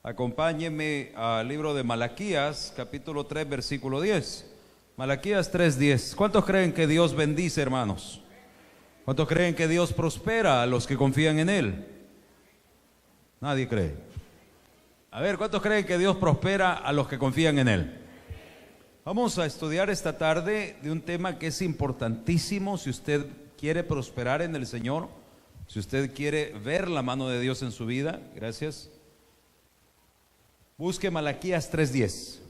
acompáñenme al libro de Malaquías, capítulo 3, versículo 10. Malaquías 3:10. ¿Cuántos creen que Dios bendice, hermanos? ¿Cuántos creen que Dios prospera a los que confían en Él? Nadie cree. A ver, ¿cuántos creen que Dios prospera a los que confían en Él? Vamos a estudiar esta tarde de un tema que es importantísimo si usted quiere prosperar en el Señor, si usted quiere ver la mano de Dios en su vida. Gracias. Busque Malaquías 3:10.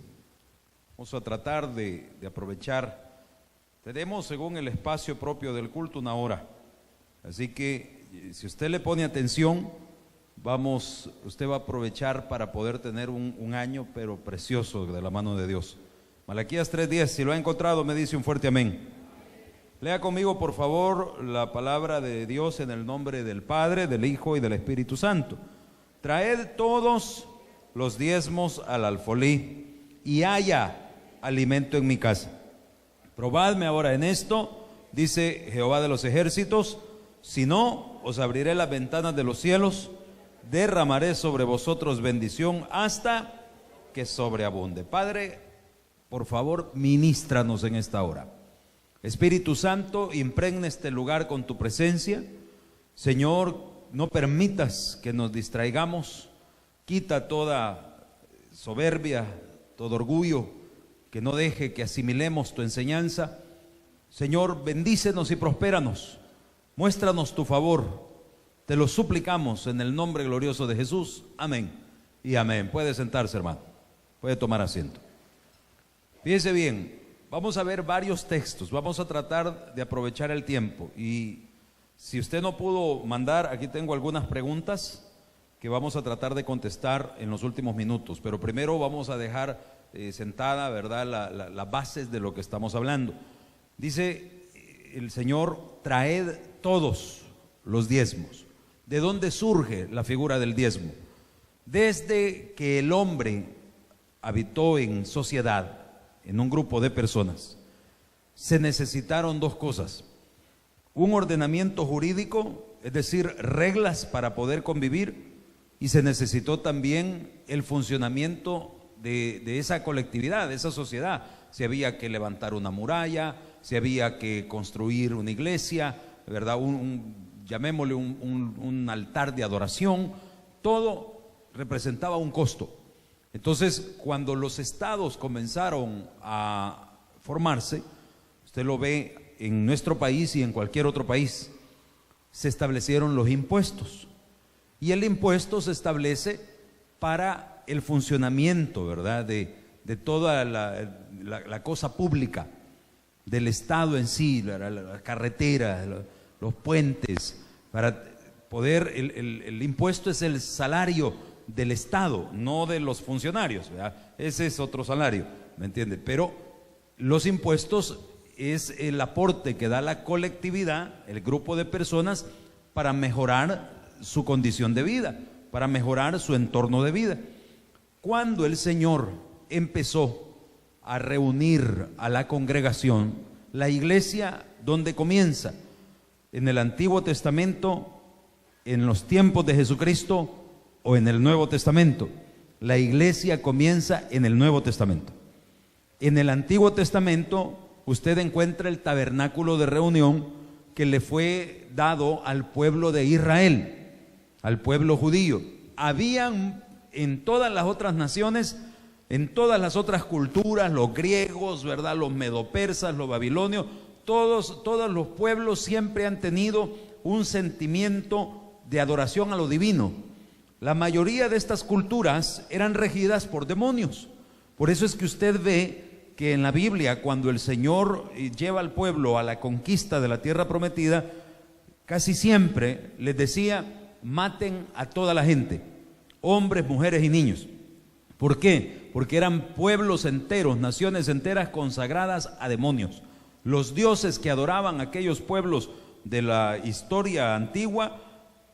Vamos a tratar de aprovechar. Tenemos, según el espacio propio del culto, una hora. Así que si usted le pone atención, usted va a aprovechar para poder tener un año, pero precioso, de la mano de Dios. Malaquías 3:10, si lo ha encontrado, me dice un fuerte amén. Lea conmigo, por favor, la palabra de Dios en el nombre del Padre, del Hijo y del Espíritu Santo. Traed todos los diezmos al alfolí, y haya alimento en mi casa. Probadme ahora en esto, dice Jehová de los ejércitos, si no, os abriré las ventanas de los cielos, derramaré sobre vosotros bendición hasta que sobreabunde. Padre, por favor, ministranos en esta hora. Espíritu Santo, impregna este lugar con tu presencia. Señor, no permitas que nos distraigamos. Quita toda soberbia, todo orgullo, que no deje que asimilemos tu enseñanza. Señor, bendícenos y prospéranos. Muéstranos tu favor. Te lo suplicamos en el nombre glorioso de Jesús. Amén y amén. Puede sentarse, hermano. Puede tomar asiento. Fíjese bien, vamos a ver varios textos. Vamos a tratar de aprovechar el tiempo. Y si usted no pudo mandar, aquí tengo algunas preguntas que vamos a tratar de contestar en los últimos minutos. Pero primero vamos a dejar sentada, ¿verdad?, las bases de lo que estamos hablando. Dice el Señor, traed todos los diezmos. ¿De dónde surge la figura del diezmo? Desde que el hombre habitó en sociedad, en un grupo de personas, se necesitaron dos cosas: un ordenamiento jurídico, es decir, reglas para poder convivir, y se necesitó también el funcionamiento de esa colectividad, de esa sociedad. Si había que levantar una muralla, si había que construir una iglesia, ¿verdad?, llamémosle un altar de adoración, todo representaba un costo. Entonces, cuando los estados comenzaron a formarse, usted lo ve en nuestro país y en cualquier otro país, se establecieron los impuestos. Y el impuesto se establece para el funcionamiento, ¿verdad?, de toda la cosa pública, del Estado en sí, la carretera, los puentes. Para poder, el impuesto es el salario del Estado, no de los funcionarios, ¿verdad? Ese es otro salario, ¿me entiende? Pero los impuestos es el aporte que da la colectividad, el grupo de personas, para mejorar su condición de vida, para mejorar su entorno de vida. Cuando el Señor empezó a reunir a la congregación, la iglesia, ¿dónde comienza? En el Antiguo Testamento, en los tiempos de Jesucristo, o en el Nuevo Testamento. La iglesia comienza en el Nuevo Testamento. En el Antiguo Testamento usted encuentra el tabernáculo de reunión que le fue dado al pueblo de Israel, al pueblo judío. Habían en todas las otras naciones, en todas las otras culturas, los griegos, ¿verdad?, los medopersas, los babilonios, todos los pueblos siempre han tenido un sentimiento de adoración a lo divino. La mayoría de estas culturas eran regidas por demonios. Por eso es que usted ve que en la Biblia, cuando el Señor lleva al pueblo a la conquista de la tierra prometida, casi siempre les decía: maten a toda la gente, hombres, mujeres y niños. ¿Por qué? Porque eran pueblos enteros, naciones enteras consagradas a demonios. Los dioses que adoraban aquellos pueblos de la historia antigua,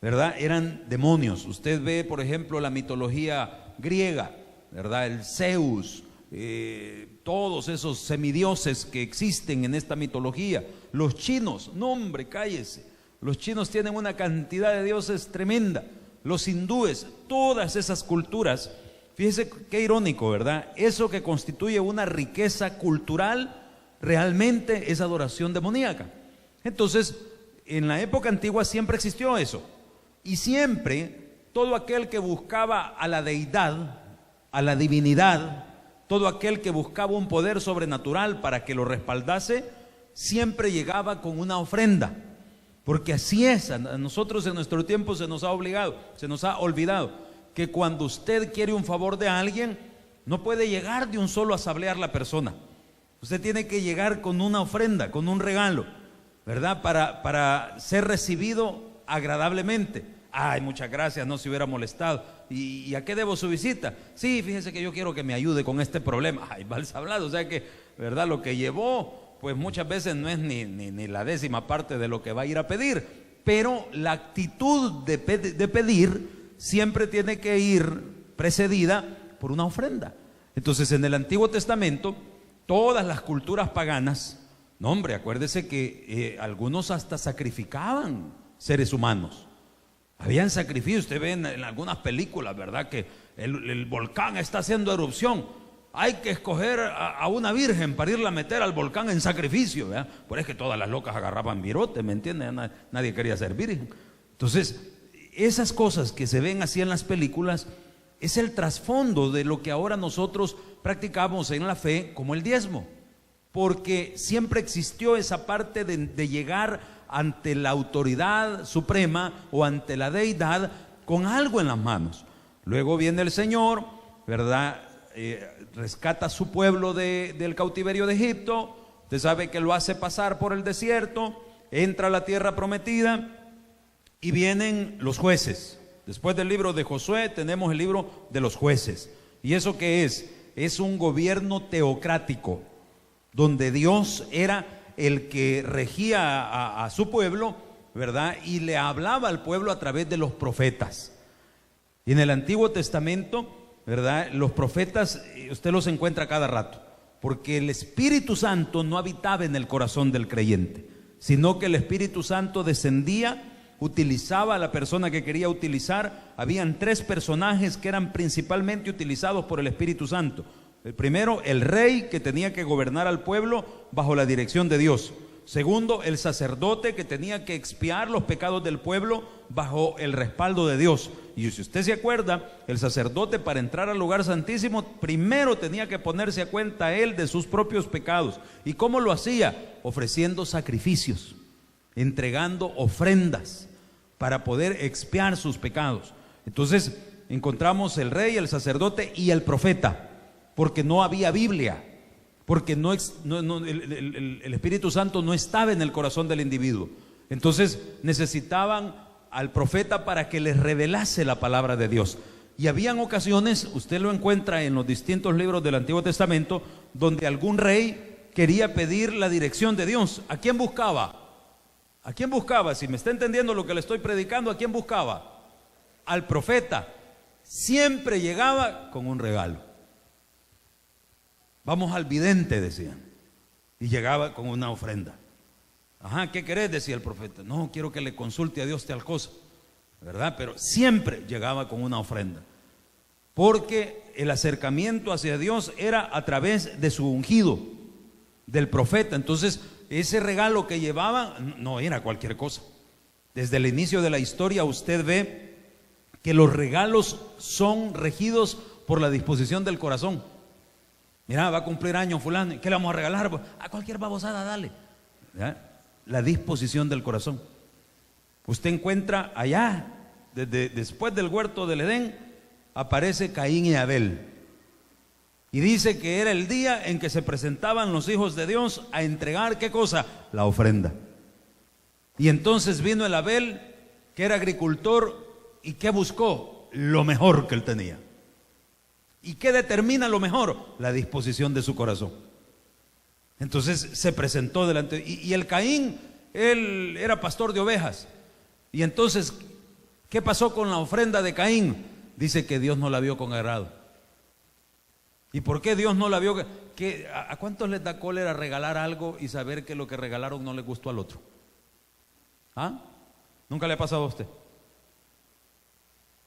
¿verdad?, eran demonios. Usted ve, por ejemplo, la mitología griega, ¿verdad?, el Zeus, todos esos semidioses que existen en esta mitología. Los chinos, no hombre, cállese, los chinos tienen una cantidad de dioses tremenda. Los hindúes, todas esas culturas fíjese qué irónico, ¿verdad? Eso que constituye una riqueza cultural realmente es adoración demoníaca. Entonces, en la época antigua siempre existió eso. Y siempre todo aquel que buscaba a la deidad, a la divinidad, todo aquel que buscaba un poder sobrenatural para que lo respaldase, siempre llegaba con una ofrenda. Porque así es, a nosotros en nuestro tiempo se nos ha olvidado que cuando usted quiere un favor de alguien, no puede llegar de un solo a sablear la persona. Usted tiene que llegar con una ofrenda, con un regalo, ¿verdad? Para ser recibido agradablemente. Ay, muchas gracias, no se hubiera molestado. ¿Y a qué debo su visita? Sí, fíjese que yo quiero que me ayude con este problema. Ay, mal hablado, o sea que, ¿verdad? Lo que llevó, pues muchas veces no es ni la 10ª parte de lo que va a ir a pedir. Pero la actitud de pedir siempre tiene que ir precedida por una ofrenda. Entonces, en el Antiguo Testamento, todas las culturas paganas, no hombre, acuérdese que algunos hasta sacrificaban seres humanos. Habían sacrificios, usted ve en algunas películas, ¿verdad? Que el volcán está haciendo erupción. Hay que escoger a una virgen para irla a meter al volcán en sacrificio, ¿verdad? Por eso es que todas las locas agarraban virote, ¿me entiendes? Nadie quería ser virgen. Entonces, esas cosas que se ven así en las películas es el trasfondo de lo que ahora nosotros practicamos en la fe como el diezmo. Porque siempre existió esa parte de llegar ante la autoridad suprema o ante la deidad con algo en las manos. Luego viene el Señor, ¿verdad? Rescata a su pueblo del cautiverio de Egipto. Usted sabe que lo hace pasar por el desierto, entra a la tierra prometida y vienen los jueces. Después del libro de Josué tenemos el libro de los jueces. ¿Y eso qué es? Es un gobierno teocrático, donde Dios era el que regía a su pueblo, ¿verdad? Y le hablaba al pueblo a través de los profetas. Y en el Antiguo Testamento, ¿verdad? Los profetas, usted los encuentra cada rato, porque el Espíritu Santo no habitaba en el corazón del creyente, sino que el Espíritu Santo descendía, utilizaba a la persona que quería utilizar. Habían 3 personajes que eran principalmente utilizados por el Espíritu Santo. El primero, el rey, que tenía que gobernar al pueblo bajo la dirección de Dios. Segundo, el sacerdote, que tenía que expiar los pecados del pueblo bajo el respaldo de Dios. Y si usted se acuerda, el sacerdote, para entrar al lugar santísimo, primero tenía que ponerse a cuenta él de sus propios pecados. ¿Y cómo lo hacía? Ofreciendo sacrificios, entregando ofrendas para poder expiar sus pecados. Entonces encontramos el rey, el sacerdote y el profeta, porque no había Biblia, porque el Espíritu Santo no estaba en el corazón del individuo. Entonces necesitaban al profeta para que les revelase la palabra de Dios. Y habían ocasiones, usted lo encuentra en los distintos libros del Antiguo Testamento, donde algún rey quería pedir la dirección de Dios. ¿A quién buscaba? ¿A quién buscaba? Si me está entendiendo lo que le estoy predicando, ¿a quién buscaba? Al profeta. Siempre llegaba con un regalo. Vamos al vidente, decían, y llegaba con una ofrenda. Ajá, ¿qué querés? Decía el profeta. No, quiero que le consulte a Dios tal cosa, ¿verdad? Pero siempre llegaba con una ofrenda, porque el acercamiento hacia Dios era a través de su ungido, del profeta. Entonces, ese regalo que llevaban no era cualquier cosa. Desde el inicio de la historia usted ve que los regalos son regidos por la disposición del corazón. Mira, va a cumplir años fulano, ¿qué le vamos a regalar? A cualquier babosada, dale. ¿Ya? La disposición del corazón. Usted encuentra allá, después del huerto del Edén, aparece Caín y Abel. Y dice que era el día en que se presentaban los hijos de Dios a entregar, ¿qué cosa? La ofrenda. Y entonces vino el Abel, que era agricultor, y ¿qué buscó? Lo mejor que él tenía. ¿Y qué determina lo mejor? La disposición de su corazón. Entonces se presentó delante. Y el Caín, él era pastor de ovejas. Y entonces, ¿qué pasó con la ofrenda de Caín? Dice que Dios no la vio con agrado. ¿Y por qué Dios no la vio? ¿A cuántos les da cólera regalar algo y saber que lo que regalaron no le gustó al otro? ¿Ah? ¿Nunca le ha pasado a usted?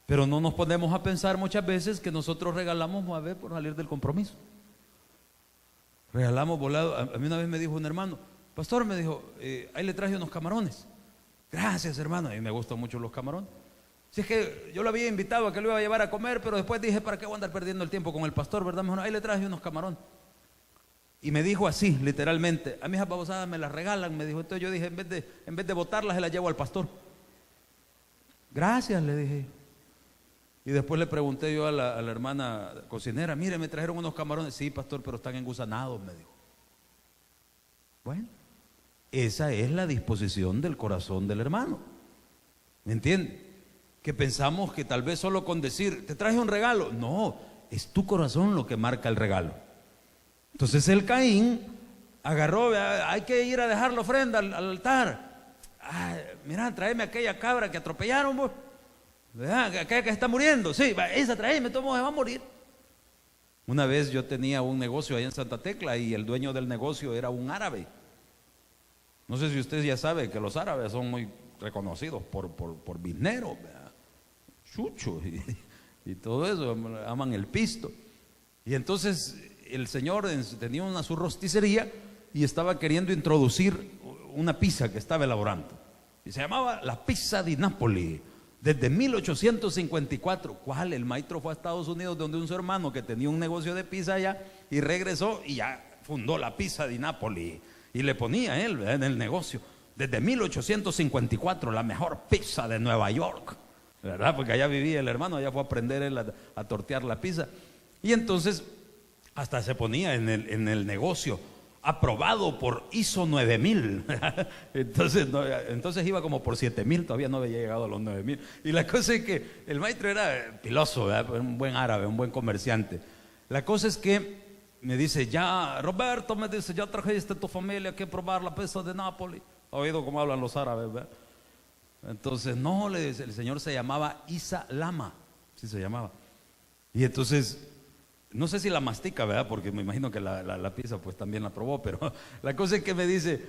Pero no nos ponemos a pensar muchas veces que nosotros regalamos, a ver, por salir del compromiso. Regalamos volado. A mí una vez me dijo un hermano, pastor, me dijo, ahí le traje unos camarones. Gracias, hermano. A mí me gustan mucho los camarones. Si es que yo lo había invitado a que lo iba a llevar a comer, pero después dije, ¿para qué voy a andar perdiendo el tiempo con el pastor, verdad? Mejor, ahí le traje unos camarones. Y me dijo así, literalmente, a mis babosadas me las regalan, me dijo. Entonces yo dije, en vez de botarlas, se las llevo al pastor. Gracias, le dije. Y después le pregunté yo a la hermana cocinera, mire, me trajeron unos camarones. Sí, pastor, pero están engusanados, me dijo. Bueno, esa es la disposición del corazón del hermano. ¿Me entiende? Que pensamos que tal vez solo con decir, te traje un regalo. No, es tu corazón lo que marca el regalo. Entonces el Caín agarró, hay que ir a dejar la ofrenda al altar. Mira, tráeme aquella cabra que atropellaron, vos. Aquella que está muriendo. Sí, esa tráeme, todo se va a morir. Una vez yo tenía un negocio allá en Santa Tecla y el dueño del negocio era un árabe. No sé si usted ya sabe que los árabes son muy reconocidos por bisneros, chucho y todo eso, aman el pisto. Y entonces el señor tenía su rosticería y estaba queriendo introducir una pizza que estaba elaborando. Y se llamaba la pizza di Napoli, desde 1854. ¿Cuál? El maestro fue a Estados Unidos donde un su hermano que tenía un negocio de pizza allá y regresó y ya fundó la pizza di Napoli. Y le ponía él, ¿verdad?, en el negocio, desde 1854, la mejor pizza de Nueva York, ¿verdad? Porque allá vivía el hermano, allá fue a aprender él a tortear la pizza. Y entonces hasta se ponía en el negocio, aprobado por ISO 9000. Entonces iba como por 7000, todavía no había llegado a los 9000. Y la cosa es que el maestro era piloso, ¿verdad? Un buen árabe, un buen comerciante. La cosa es que me dice, ya, Roberto, me dice, ya trajiste a tu familia que probar la pizza de Nápoles. ¿Ha oído cómo hablan los árabes, ¿verdad? Entonces, no, le dice, el señor se llamaba Isa Lama, sí se llamaba. Y entonces, no sé si la mastica, ¿verdad? Porque me imagino que la pizza pues también la probó, pero la cosa es que me dice,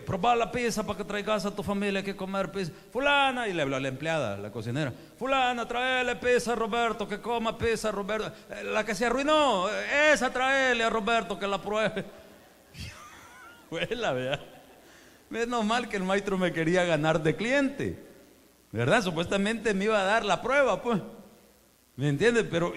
probar la pizza para que traigas a tu familia que comer pizza. Fulana, y le habló a la empleada, la cocinera, fulana, tráele pizza a Roberto, que coma pizza a Roberto. La que se arruinó, esa tráele a Roberto que la pruebe. Huela, ¿verdad? Menos mal que el maestro me quería ganar de cliente, ¿verdad? Supuestamente me iba a dar la prueba, pues. ¿Me entiendes? Pero,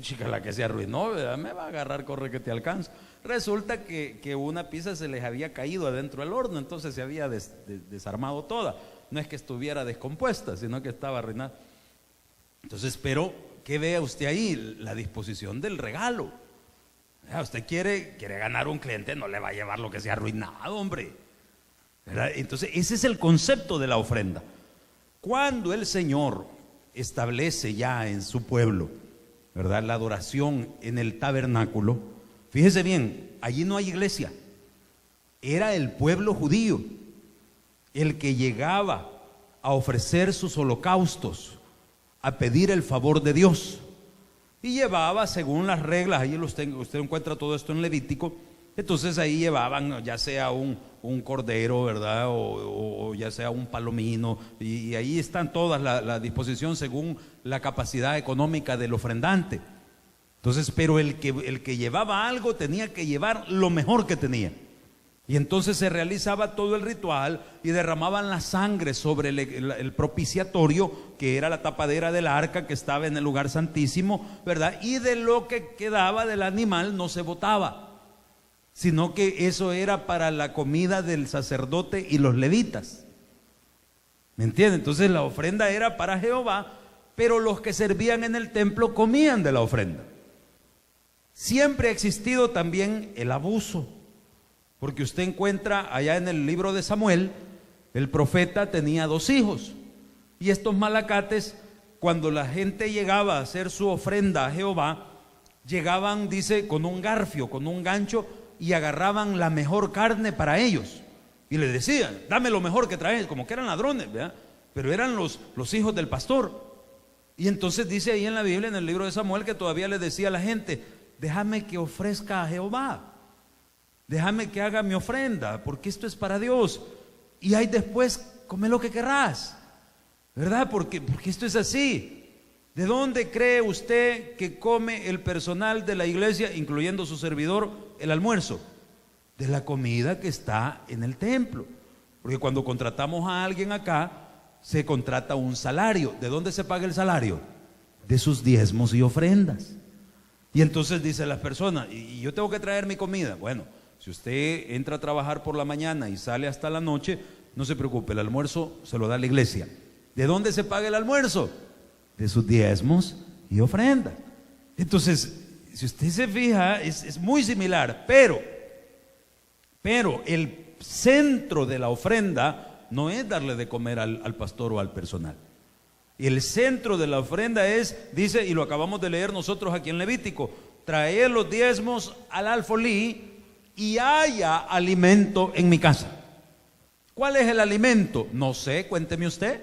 chica, la que se arruinó, ¿verdad? Me va a agarrar, corre que te alcanzo. Resulta que una pizza se les había caído adentro del horno, entonces se había desarmado toda. No es que estuviera descompuesta, sino que estaba arruinada. Entonces, pero, ¿qué vea usted ahí? La disposición del regalo. Usted quiere ganar un cliente, no le va a llevar lo que se ha arruinado, hombre, ¿verdad? Entonces, ese es el concepto de la ofrenda. Cuando el Señor establece ya en su pueblo, ¿verdad?, la adoración en el tabernáculo, fíjese bien, allí no hay iglesia, era el pueblo judío el que llegaba a ofrecer sus holocaustos, a pedir el favor de Dios, y llevaba según las reglas, ahí usted encuentra todo esto en Levítico. Entonces ahí llevaban ya sea un cordero, ¿verdad? O ya sea un palomino, y ahí están todas la disposición según la capacidad económica del ofrendante. Entonces, pero el que llevaba algo tenía que llevar lo mejor que tenía. Y entonces se realizaba todo el ritual y derramaban la sangre sobre el propiciatorio, que era la tapadera del arca que estaba en el lugar santísimo, ¿verdad? Y de lo que quedaba del animal no se botaba, sino que eso era para la comida del sacerdote y los levitas. ¿Me entiende? Entonces la ofrenda era para Jehová, pero los que servían en el templo comían de la ofrenda. Siempre ha existido también el abuso, porque usted encuentra allá en el libro de Samuel, el profeta tenía 2 hijos, y estos malacates, cuando la gente llegaba a hacer su ofrenda a Jehová, llegaban, dice, con un garfio, con un gancho, y agarraban la mejor carne para ellos y le decían, dame lo mejor que traes, como que eran ladrones, ¿verdad? Pero eran los hijos del pastor. Y entonces dice ahí en la Biblia, en el libro de Samuel, que todavía le decía a la gente, déjame que ofrezca a Jehová, déjame que haga mi ofrenda, porque esto es para Dios, y ahí después come lo que querrás, ¿verdad? Porque esto es así. ¿De dónde cree usted que come el personal de la iglesia, incluyendo su servidor, el almuerzo? De la comida que está en el templo. Porque cuando contratamos a alguien acá, se contrata un salario. ¿De dónde se paga el salario? De sus diezmos y ofrendas. Y entonces dice las personas, y yo tengo que traer mi comida. Bueno, si usted entra a trabajar por la mañana y sale hasta la noche, no se preocupe, el almuerzo se lo da la iglesia. ¿De dónde se paga el almuerzo? De sus diezmos y ofrendas. Entonces, si usted se fija, es muy similar, pero el centro de la ofrenda no es darle de comer al pastor o al personal. El centro de la ofrenda es, dice, y lo acabamos de leer nosotros aquí en Levítico, traer los diezmos al alfolí y haya alimento en mi casa. ¿Cuál es el alimento? No sé, cuénteme usted.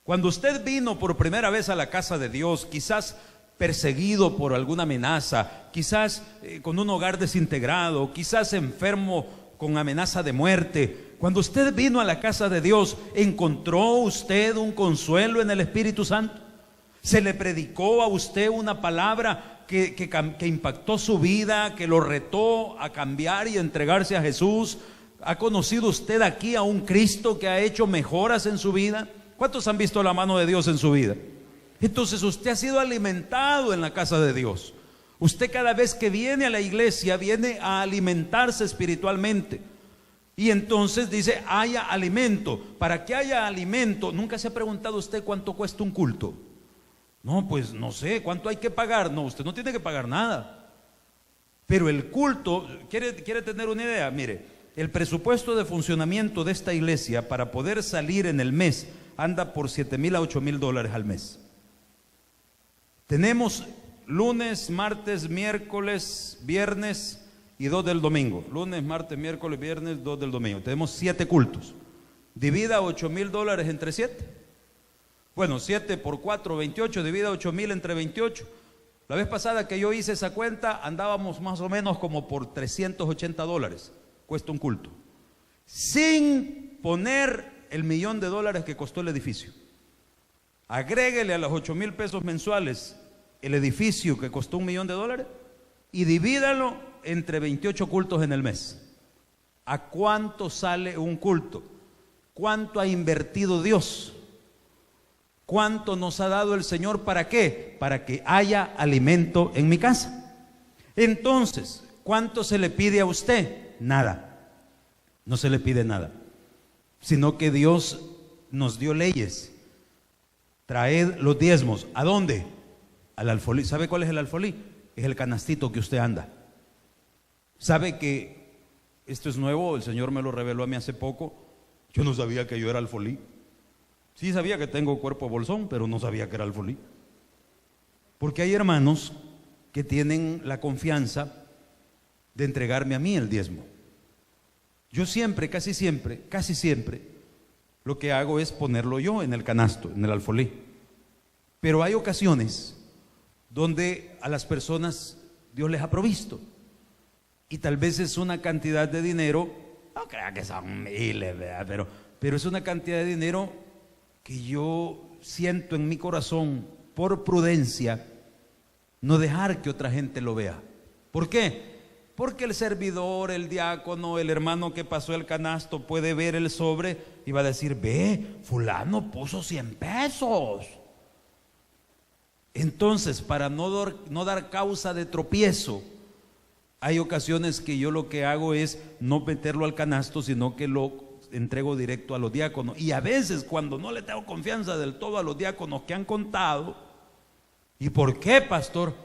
Cuando usted vino por primera vez a la casa de Dios, quizás perseguido por alguna amenaza, quizás con un hogar desintegrado, quizás enfermo con amenaza de muerte. Cuando usted vino a la casa de Dios, ¿encontró usted un consuelo en el Espíritu Santo? ¿Se le predicó a usted una palabra que impactó su vida, que lo retó a cambiar y entregarse a Jesús? ¿Ha conocido usted aquí a un Cristo que ha hecho mejoras en su vida? ¿Cuántos han visto la mano de Dios en su vida? Entonces usted ha sido alimentado en la casa de Dios. Usted cada vez que viene a la iglesia viene a alimentarse espiritualmente. Y entonces dice, haya alimento. Para que haya alimento, ¿nunca se ha preguntado usted cuánto cuesta un culto? No, pues no sé, ¿cuánto hay que pagar? No, usted no tiene que pagar nada. Pero el culto, ¿quiere tener una idea? Mire, el presupuesto de funcionamiento de esta iglesia para poder salir en el mes anda por $7,000 a $8,000 al mes. Tenemos lunes, martes, miércoles, viernes y 2 del domingo. Lunes, martes, miércoles, viernes, 2 del domingo. Tenemos 7 cultos. Divida $8,000 entre 7. Bueno, 7 por 4, 28. Divida 8,000 entre 28. La vez pasada que yo hice esa cuenta, andábamos más o menos como por $380. Cuesta un culto. Sin poner el $1,000,000 que costó el edificio. Agréguele a los $8,000 mensuales el edificio que costó $1,000,000 y divídalo entre 28 cultos en el mes. ¿A cuánto sale un culto? ¿Cuánto ha invertido Dios? ¿Cuánto nos ha dado el Señor? ¿Para qué? Para que haya alimento en mi casa. Entonces, ¿cuánto se le pide a usted? Nada. No se le pide nada, sino que Dios nos dio leyes. Traed los diezmos. ¿A dónde? Al alfolí. ¿Sabe cuál es el alfolí? Es el canastito que usted anda. ¿Sabe que esto es nuevo? El Señor me lo reveló a mí hace poco. Yo no sabía que yo era alfolí. Sí sabía que tengo cuerpo bolsón, pero no sabía que era alfolí. Porque hay hermanos que tienen la confianza de entregarme a mí el diezmo. Yo siempre, casi siempre, lo que hago es ponerlo yo en el canasto, en el alfolí. Pero hay ocasiones donde a las personas Dios les ha provisto. Y tal vez es una cantidad de dinero, no crea que son miles, ¿verdad? Pero es una cantidad de dinero que yo siento en mi corazón, por prudencia, no dejar que otra gente lo vea. ¿Por qué? Porque el servidor, el diácono, el hermano que pasó el canasto puede ver el sobre y va a decir, ve, fulano puso 100 pesos. Entonces, para no dar causa de tropiezo, hay ocasiones que yo lo que hago es no meterlo al canasto, sino que lo entrego directo a los diáconos. Y a veces cuando no le tengo confianza del todo a los diáconos que han contado. ¿Y por qué, pastor?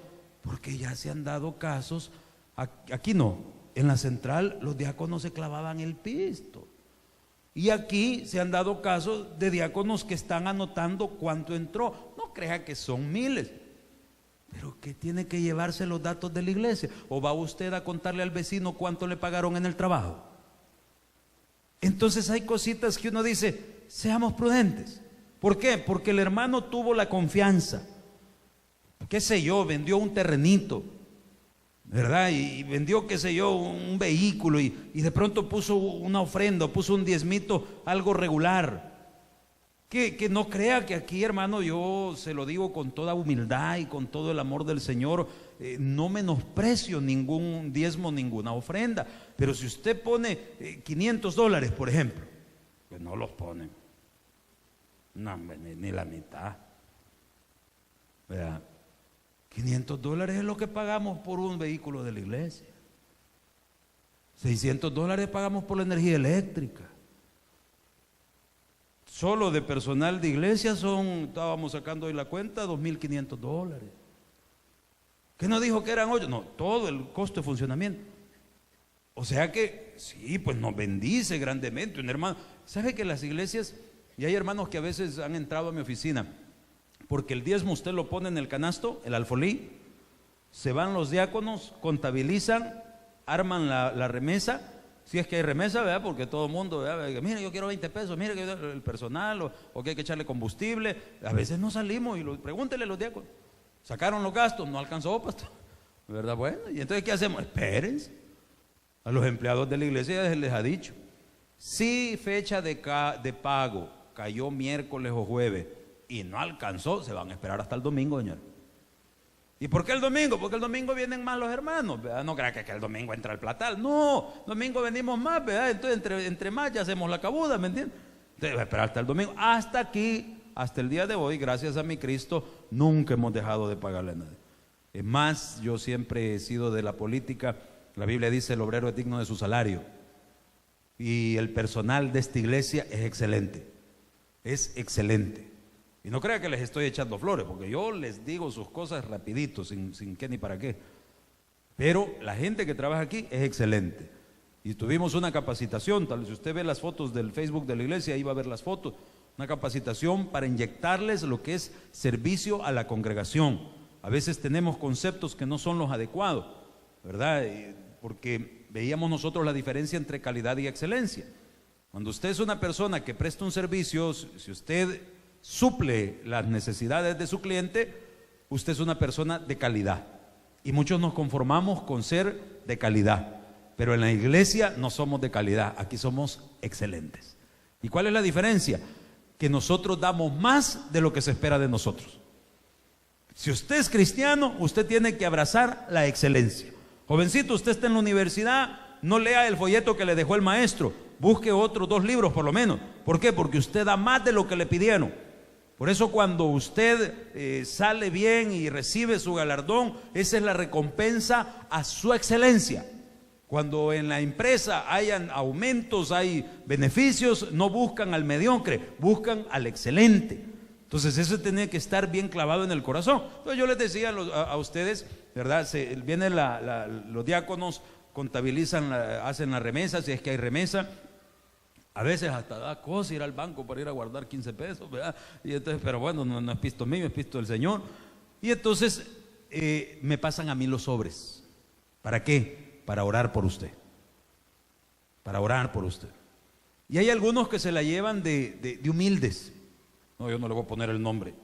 Porque ya se han dado casos. Aquí no, en la central los diáconos se clavaban el pisto. Y aquí se han dado casos de diáconos que están anotando cuánto entró. No crea que son miles, pero que tiene que llevarse los datos de la iglesia. ¿O va usted a contarle al vecino cuánto le pagaron en el trabajo? Entonces hay cositas que uno dice, seamos prudentes. ¿Por qué? Porque el hermano tuvo la confianza. ¿Qué sé yo? Vendió un terrenito, ¿verdad? Y vendió, qué sé yo, un vehículo y de pronto puso una ofrenda, puso un diezmito, algo regular. Que no crea que aquí, hermano, yo se lo digo con toda humildad y con todo el amor del Señor, no menosprecio ningún diezmo, ninguna ofrenda, pero si usted pone $500, por ejemplo, pues no los pone, no, ni la mitad, ¿verdad? $500 es lo que pagamos por un vehículo de la iglesia, $600 pagamos por la energía eléctrica. Solo de personal de iglesia estábamos sacando hoy la cuenta, $2,500. ¿Qué no dijo que eran 8? No, todo el costo de funcionamiento. O sea que, sí, pues nos bendice grandemente un hermano. ¿Sabe que las iglesias, y hay hermanos que a veces han entrado a mi oficina, porque el diezmo usted lo pone en el canasto, el alfolí, se van los diáconos, contabilizan, arman la remesa. Si es que hay remesa, ¿verdad? Porque todo el mundo, ¿verdad? Mira, yo quiero 20 pesos, mira que el personal, o que hay que echarle combustible. A veces no salimos y pregúntele a los diáconos. Sacaron los gastos, no alcanzó, pastor, ¿verdad? Bueno, y entonces, ¿qué hacemos? Espérense. A los empleados de la iglesia les ha dicho, si fecha de pago cayó miércoles o jueves y no alcanzó, se van a esperar hasta el domingo, señor. ¿Y por qué el domingo? Porque el domingo vienen más los hermanos, ¿verdad? No crea que el domingo entra el platal. No, domingo venimos más, ¿verdad? Entonces entre más ya hacemos la cabuda, ¿me entiendes? Entonces va a esperar hasta el domingo. Hasta aquí, hasta el día de hoy, gracias a mi Cristo, nunca hemos dejado de pagarle a nadie. Es más, yo siempre he sido de la política. La Biblia dice, el obrero es digno de su salario. Y el personal de esta iglesia es excelente. Es excelente. Y no crea que les estoy echando flores, porque yo les digo sus cosas rapidito, sin qué ni para qué. Pero la gente que trabaja aquí es excelente. Y tuvimos una capacitación, tal vez si usted ve las fotos del Facebook de la iglesia, ahí va a ver las fotos. Una capacitación para inyectarles lo que es servicio a la congregación. A veces tenemos conceptos que no son los adecuados, ¿verdad? Porque veíamos nosotros la diferencia entre calidad y excelencia. Cuando usted es una persona que presta un servicio, si usted suple las necesidades de su cliente, usted es una persona de calidad. Y muchos nos conformamos con ser de calidad, pero en la iglesia no somos de calidad, aquí somos excelentes. ¿Y cuál es la diferencia? Que nosotros damos más de lo que se espera de nosotros. Si usted es cristiano, usted tiene que abrazar la excelencia. Jovencito, usted está en la universidad, no lea el folleto que le dejó el maestro, busque otros 2 libros por lo menos. ¿Por qué? Porque usted da más de lo que le pidieron. Por eso cuando usted sale bien y recibe su galardón, esa es la recompensa a su excelencia. Cuando en la empresa hayan aumentos, hay beneficios, no buscan al mediocre, buscan al excelente. Entonces eso tiene que estar bien clavado en el corazón. Entonces yo les decía a ustedes, ¿verdad? Vienen los diáconos, contabilizan, hacen la remesa, si es que hay remesa. A veces hasta da cosa ir al banco para ir a guardar 15 pesos, ¿verdad? Y entonces, pero bueno, no es pisto mío, es pisto del Señor. Y entonces me pasan a mí los sobres. ¿Para qué? Para orar por usted. Para orar por usted. Y hay algunos que se la llevan de humildes. No, yo no le voy a poner el nombre.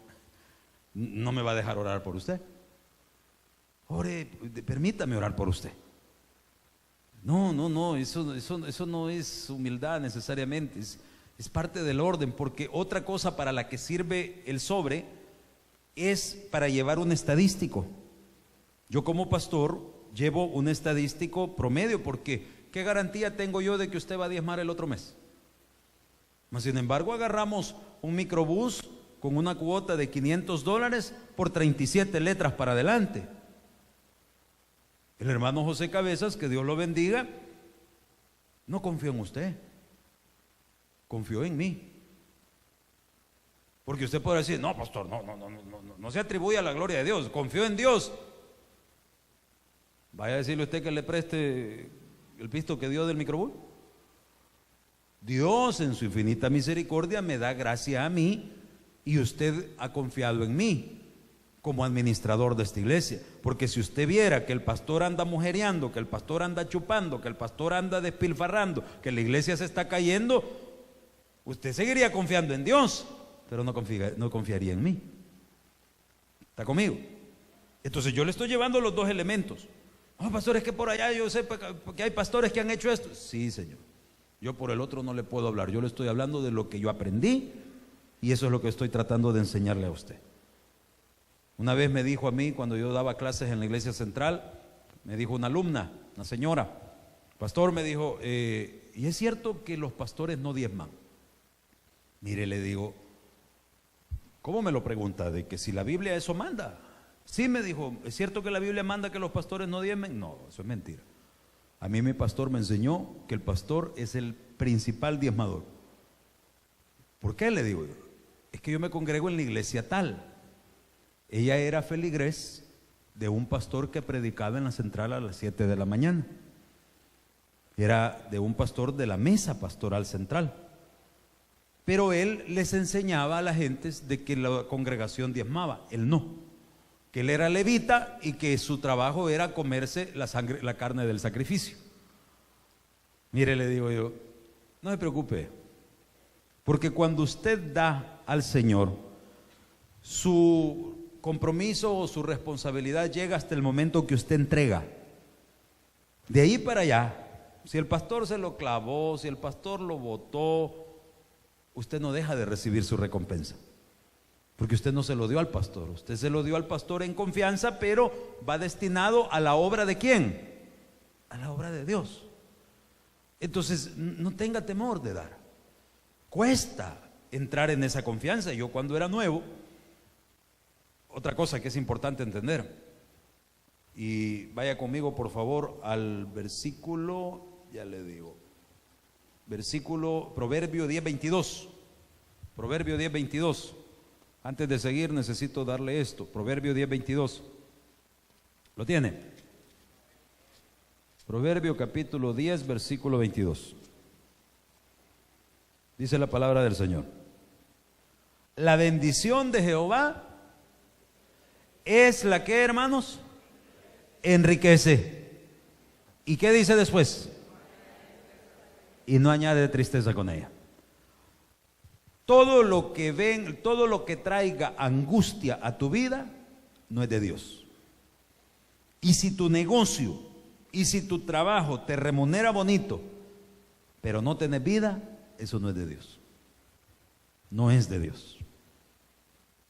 No me va a dejar orar por usted. Ore, permítame orar por usted. No, eso no es humildad necesariamente, es parte del orden, porque otra cosa para la que sirve el sobre es para llevar un estadístico. Yo como pastor llevo un estadístico promedio, porque ¿qué garantía tengo yo de que usted va a diezmar el otro mes? Mas, sin embargo, agarramos un microbús con una cuota de $500 por 37 letras para adelante. El hermano José Cabezas, que Dios lo bendiga, no confió en usted, confió en mí. Porque usted puede decir, no, pastor, no se atribuye a la gloria de Dios, confió en Dios. Vaya a decirle usted que le preste el pisto que dio del microbús. Dios en su infinita misericordia me da gracia a mí y usted ha confiado en mí como administrador de esta iglesia. Porque si usted viera que el pastor anda mujereando, que el pastor anda chupando, que el pastor anda despilfarrando, que la iglesia se está cayendo, usted seguiría confiando en Dios, pero no confiaría en mí. ¿Está conmigo? Entonces yo le estoy llevando los 2 elementos. Oh, pastor, es que por allá yo sé que hay pastores que han hecho esto. Sí, Señor. Yo por el otro no le puedo hablar. Yo le estoy hablando de lo que yo aprendí Y eso es lo que estoy tratando de enseñarle a usted. Una vez me dijo a mí, cuando yo daba clases en la iglesia central, me dijo una alumna, una señora, pastor, me dijo, ¿y es cierto que los pastores no diezman? Mire, le digo, ¿cómo me lo pregunta? De que si la Biblia eso manda. Sí, me dijo, ¿es cierto que la Biblia manda que los pastores no diezmen? No, eso es mentira. A mí mi pastor me enseñó que el pastor es el principal diezmador. ¿Por qué? Le digo yo. Es que yo me congrego en la iglesia tal. Ella era feligrés de un pastor que predicaba en la central a las 7 de la mañana. Era de un pastor de la mesa pastoral central. Pero él les enseñaba a la gente de que la congregación diezmaba. Él no. Que él era levita y que su trabajo era comerse la carne del sacrificio. Mire, le digo yo, no se preocupe, porque cuando usted da al Señor, su compromiso o su responsabilidad llega hasta el momento que usted entrega. De ahí para allá, si el pastor se lo clavó, si el pastor lo votó, usted no deja de recibir su recompensa. Porque usted no se lo dio al pastor, usted se lo dio al pastor en confianza, pero va destinado a la obra ¿de quién? A la obra de Dios. Entonces, no tenga temor de dar. Cuesta entrar en esa confianza. Yo cuando era nuevo, otra cosa que es importante entender, y vaya conmigo por favor al versículo, ya le digo, versículo, Proverbio 10:22. Proverbio 10:22. Antes de seguir necesito darle esto. Proverbio 10:22. ¿Lo tiene? Proverbio capítulo 10, versículo 22. Dice la palabra del Señor: la bendición de Jehová es la que, hermanos, enriquece. ¿Y qué dice después? Y no añade tristeza con ella. Todo lo que traiga angustia a tu vida no es de Dios. Y si tu negocio y si tu trabajo te remunera bonito, pero no tenés vida, eso no es de Dios. No es de Dios.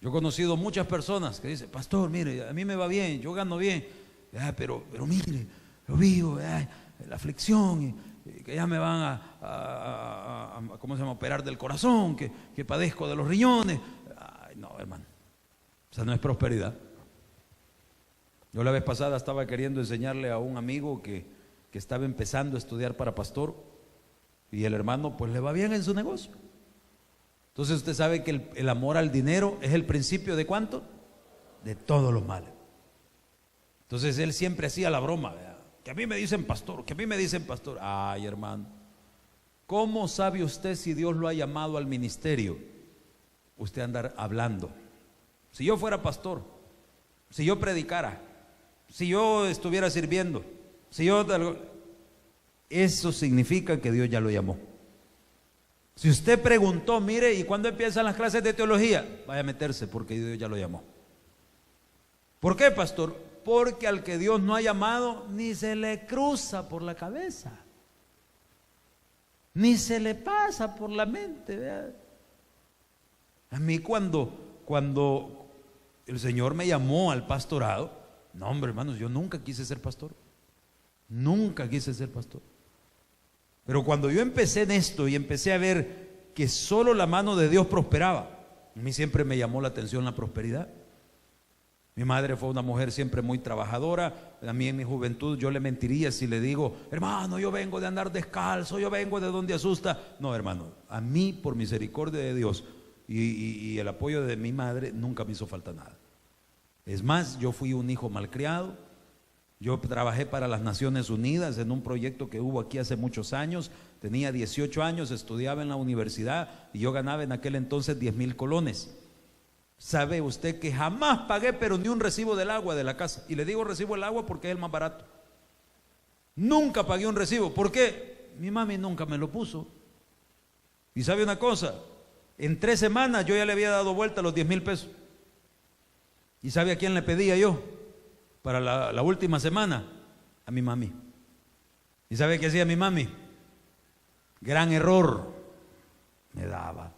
Yo he conocido muchas personas que dicen, pastor, mire, a mí me va bien, yo gano bien, pero mire, yo vivo, la aflicción, y que ya me van ¿cómo se llama? Operar del corazón, que padezco de los riñones. Ay, no, hermano, o sea, no es prosperidad. Yo la vez pasada estaba queriendo enseñarle a un amigo que estaba empezando a estudiar para pastor, y el hermano pues le va bien en su negocio. Entonces usted sabe que el amor al dinero es el principio ¿de cuánto? De todos los males. Entonces él siempre hacía la broma, ¿verdad? Que a mí me dicen pastor, que a mí me dicen pastor. Ay, hermano, ¿cómo sabe usted si Dios lo ha llamado al ministerio? Usted andar hablando. Si yo fuera pastor, si yo predicara, si yo estuviera sirviendo, eso significa que Dios ya lo llamó. Si usted preguntó, mire, ¿y cuándo empiezan las clases de teología? Vaya a meterse, porque Dios ya lo llamó. ¿Por qué, pastor? Porque al que Dios no ha llamado, ni se le cruza por la cabeza, ni se le pasa por la mente, ¿verdad? A mí cuando el Señor me llamó al pastorado, no, hombre, hermanos, yo nunca quise ser pastor. Nunca quise ser pastor. Pero cuando yo empecé en esto y empecé a ver que solo la mano de Dios prosperaba, a mí siempre me llamó la atención la prosperidad. Mi madre fue una mujer siempre muy trabajadora. A mí en mi juventud yo le mentiría si le digo, hermano, yo vengo de andar descalzo, yo vengo de donde asusta. No, hermano, a mí por misericordia de Dios y el apoyo de mi madre nunca me hizo falta nada. Es más, yo fui un hijo malcriado. Yo trabajé para las Naciones Unidas en un proyecto que hubo aquí hace muchos años. Tenía 18 años, estudiaba en la universidad y yo ganaba en aquel entonces 10,000 colones. ¿Sabe usted que jamás pagué pero ni un recibo del agua de la casa? Y le digo recibo del agua porque es el más barato. Nunca pagué un recibo. ¿Por qué? Mi mami nunca me lo puso. Y sabe una cosa, en 3 semanas yo ya le había dado vuelta los 10,000 pesos. ¿Y sabe a quién le pedía yo? Para la última semana, a mi mami. ¿Y sabe qué hacía mi mami? Gran error, me daba.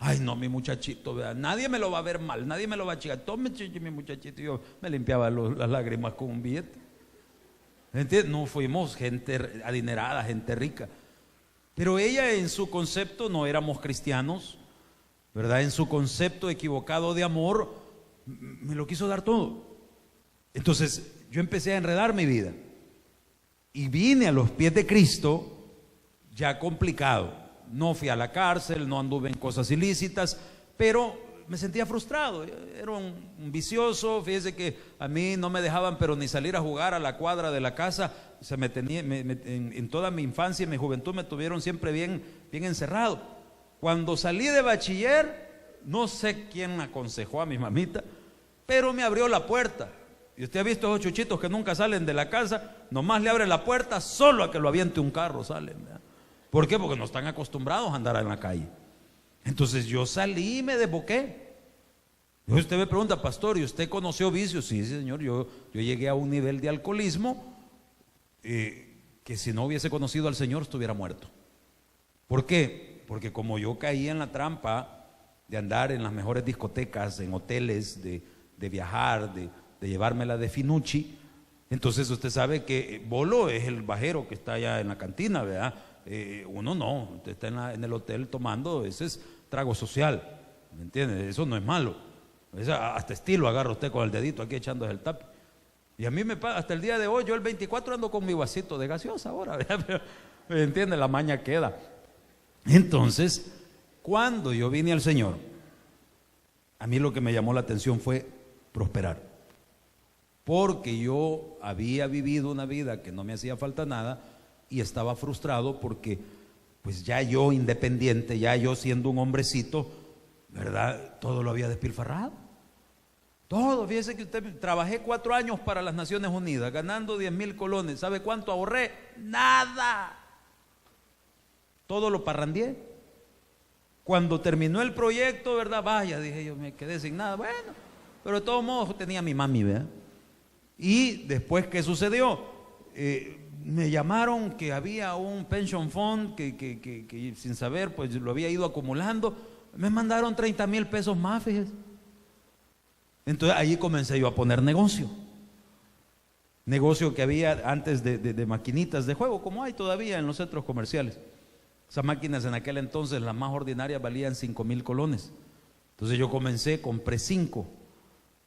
Ay, no, mi muchachito, ¿verdad? Nadie me lo va a ver mal, nadie me lo va a chicar. Tome, mi muchachito. Y yo me limpiaba las lágrimas con un billete. ¿Entiendes? No fuimos gente adinerada, gente rica. Pero ella, en su concepto, no éramos cristianos, ¿verdad? En su concepto equivocado de amor, me lo quiso dar todo. Entonces yo empecé a enredar mi vida y vine a los pies de Cristo ya complicado. No fui a la cárcel, no anduve en cosas ilícitas, pero me sentía frustrado. Era un vicioso. Fíjese que a mí no me dejaban pero ni salir a jugar a la cuadra de la casa. En toda mi infancia y mi juventud me tuvieron siempre bien encerrado. Cuando salí de bachiller, no sé quién aconsejó a mi mamita, pero me abrió la puerta. Y usted ha visto esos chuchitos que nunca salen de la casa, nomás le abre la puerta, solo a que lo aviente un carro salen, ¿verdad? ¿Por qué? Porque no están acostumbrados a andar en la calle. Entonces yo salí y me desboqué. Y usted me pregunta, pastor, ¿y usted conoció vicios? Sí, señor, yo llegué a un nivel de alcoholismo que si no hubiese conocido al Señor estuviera muerto. ¿Por qué? Porque como yo caí en la trampa de andar en las mejores discotecas, en hoteles, de viajar, de llevármela de Finucci, entonces usted sabe que Bolo es el bajero que está allá en la cantina, ¿verdad? Uno no, usted está en el hotel tomando, ese es trago social, ¿me entiende? Eso no es malo, hasta estilo agarra usted con el dedito aquí echándose el tape. Y a mí me pasa, hasta el día de hoy, yo el 24 ando con mi vasito de gaseosa ahora, ¿verdad? ¿Me entiende? La maña queda. Entonces, cuando yo vine al Señor, a mí lo que me llamó la atención fue prosperar, porque yo había vivido una vida que no me hacía falta nada y estaba frustrado porque pues ya yo independiente, ya yo siendo un hombrecito, ¿verdad? Todo lo había despilfarrado. Todo, fíjese que usted, trabajé 4 años para las Naciones Unidas, ganando 10,000 colones. ¿Sabe cuánto ahorré? Nada. Todo lo parrandié. Cuando terminó el proyecto, ¿verdad? Vaya, dije yo, me quedé sin nada. Bueno, pero de todos modos tenía mi mami, ¿verdad? Y después, ¿qué sucedió? Me llamaron que había un pension fund que sin saber, pues lo había ido acumulando. Me mandaron 30,000 pesos más, fíjese. Entonces ahí comencé yo a poner negocio que había antes de maquinitas de juego, como hay todavía en los centros comerciales. Esas máquinas en aquel entonces, las más ordinarias, valían 5,000 colones. Entonces yo comencé, compré 5,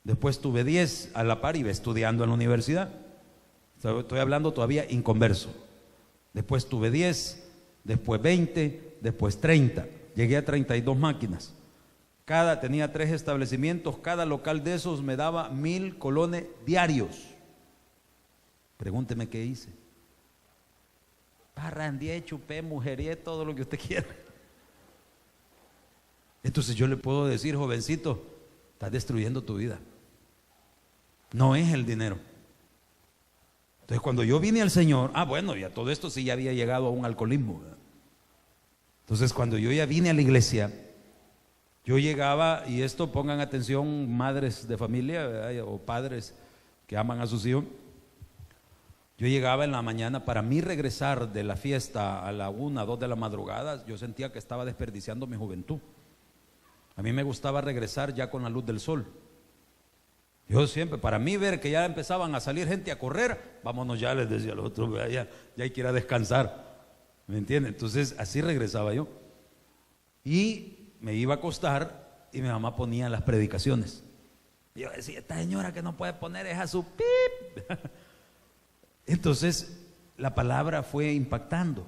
después tuve 10 a la par, iba estudiando en la universidad. Estoy hablando todavía inconverso. Después tuve 10, después 20, después 30. Llegué a 32 máquinas. Tenía 3 establecimientos, cada local de esos me daba 1,000 colones diarios. Pregúnteme qué hice. Parrandié, chupé, mujerié, todo lo que usted quiera. Entonces yo le puedo decir, jovencito, estás destruyendo tu vida. No es el dinero. Entonces cuando yo vine al Señor, bueno, ya todo esto sí ya había llegado a un alcoholismo, ¿verdad? Entonces cuando yo ya vine a la iglesia, yo llegaba, y esto pongan atención madres de familia, ¿verdad? O padres que aman a sus hijos. Yo llegaba en la mañana, para mí regresar de la fiesta a la 1, 2 de la madrugada, yo sentía que estaba desperdiciando mi juventud. A mí me gustaba regresar ya con la luz del sol. Yo siempre, para mí ver que ya empezaban a salir gente a correr, vámonos ya, les decía a los otros, ya hay que ir a descansar, ¿me entienden? Entonces así regresaba yo. Y me iba a acostar y mi mamá ponía las predicaciones. Y yo decía, esta señora que no puede poner es a su pip. Entonces la palabra fue impactando,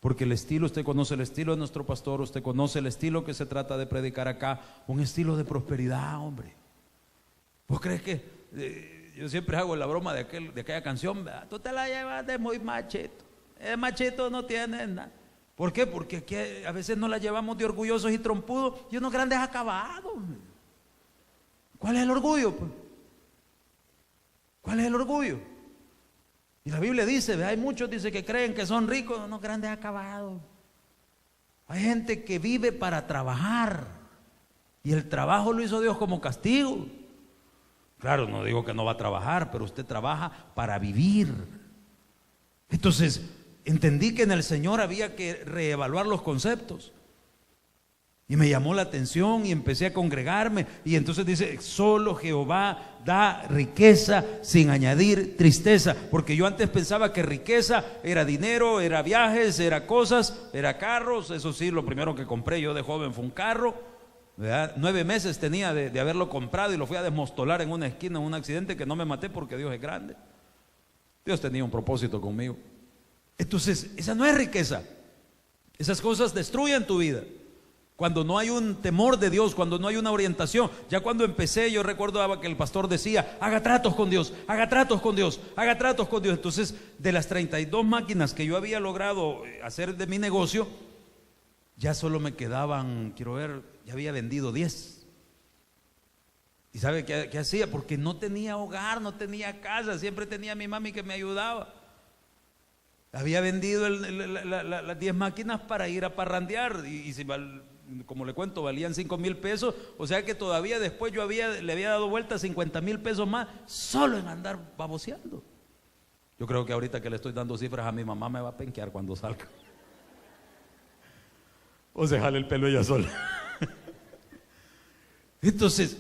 porque el estilo, usted conoce el estilo de nuestro pastor, usted conoce el estilo que se trata de predicar acá, un estilo de prosperidad, hombre. ¿Vos crees que yo siempre hago la broma de aquella canción, ¿verdad? Tú te la llevas de muy machito, el machito no tiene nada. ¿Por qué? Porque aquí a veces nos la llevamos de orgullosos y trompudos y unos grandes acabados. ¿Cuál es el orgullo, pues? ¿Cuál es el orgullo? Y la Biblia dice, hay muchos dice que creen que son ricos, unos grandes acabados. Hay gente que vive para trabajar y el trabajo lo hizo Dios como castigo. Claro, no digo que no va a trabajar, pero usted trabaja para vivir. Entonces entendí que en el Señor había que reevaluar los conceptos. Y me llamó la atención y empecé a congregarme. Y entonces dice, solo Jehová da riqueza sin añadir tristeza. Porque yo antes pensaba que riqueza era dinero, era viajes, era cosas, era carros. Eso sí, lo primero que compré yo de joven fue un carro, ¿verdad? 9 meses tenía de haberlo comprado y lo fui a desmostolar en una esquina en un accidente, que no me maté porque Dios es grande. Dios tenía un propósito conmigo. Entonces, esa no es riqueza. Esas cosas destruyen tu vida. Cuando no hay un temor de Dios, cuando no hay una orientación. Ya cuando empecé, yo recuerdo que el pastor decía, haga tratos con Dios, haga tratos con Dios, haga tratos con Dios. Entonces, de las 32 máquinas que yo había logrado hacer de mi negocio, ya solo me quedaban, quiero ver, ya había vendido 10. ¿Y sabe qué hacía? Porque no tenía hogar, no tenía casa, siempre tenía a mi mami que me ayudaba. Había vendido las 10 máquinas para ir a parrandear y si como le cuento, valían 5,000 pesos, o sea que todavía después yo le había dado vuelta 50,000 pesos más solo en andar baboseando. Yo creo que ahorita que le estoy dando cifras a mi mamá me va a penquear cuando salga, o se jale el pelo ella sola. Entonces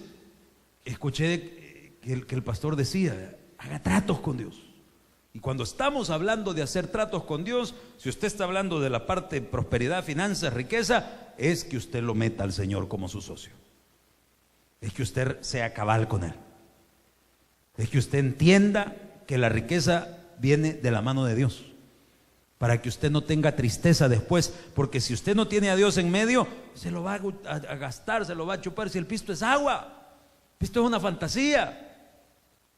escuché que el pastor decía, haga tratos con Dios. Y cuando estamos hablando de hacer tratos con Dios, si usted está hablando de la parte prosperidad, finanzas, riqueza, es que usted lo meta al Señor como su socio. Es que usted sea cabal con Él. Es que usted entienda que la riqueza viene de la mano de Dios, para que usted no tenga tristeza después, porque si usted no tiene a Dios en medio, se lo va a gastar, se lo va a chupar. Si el pisto es agua, el pisto es una fantasía.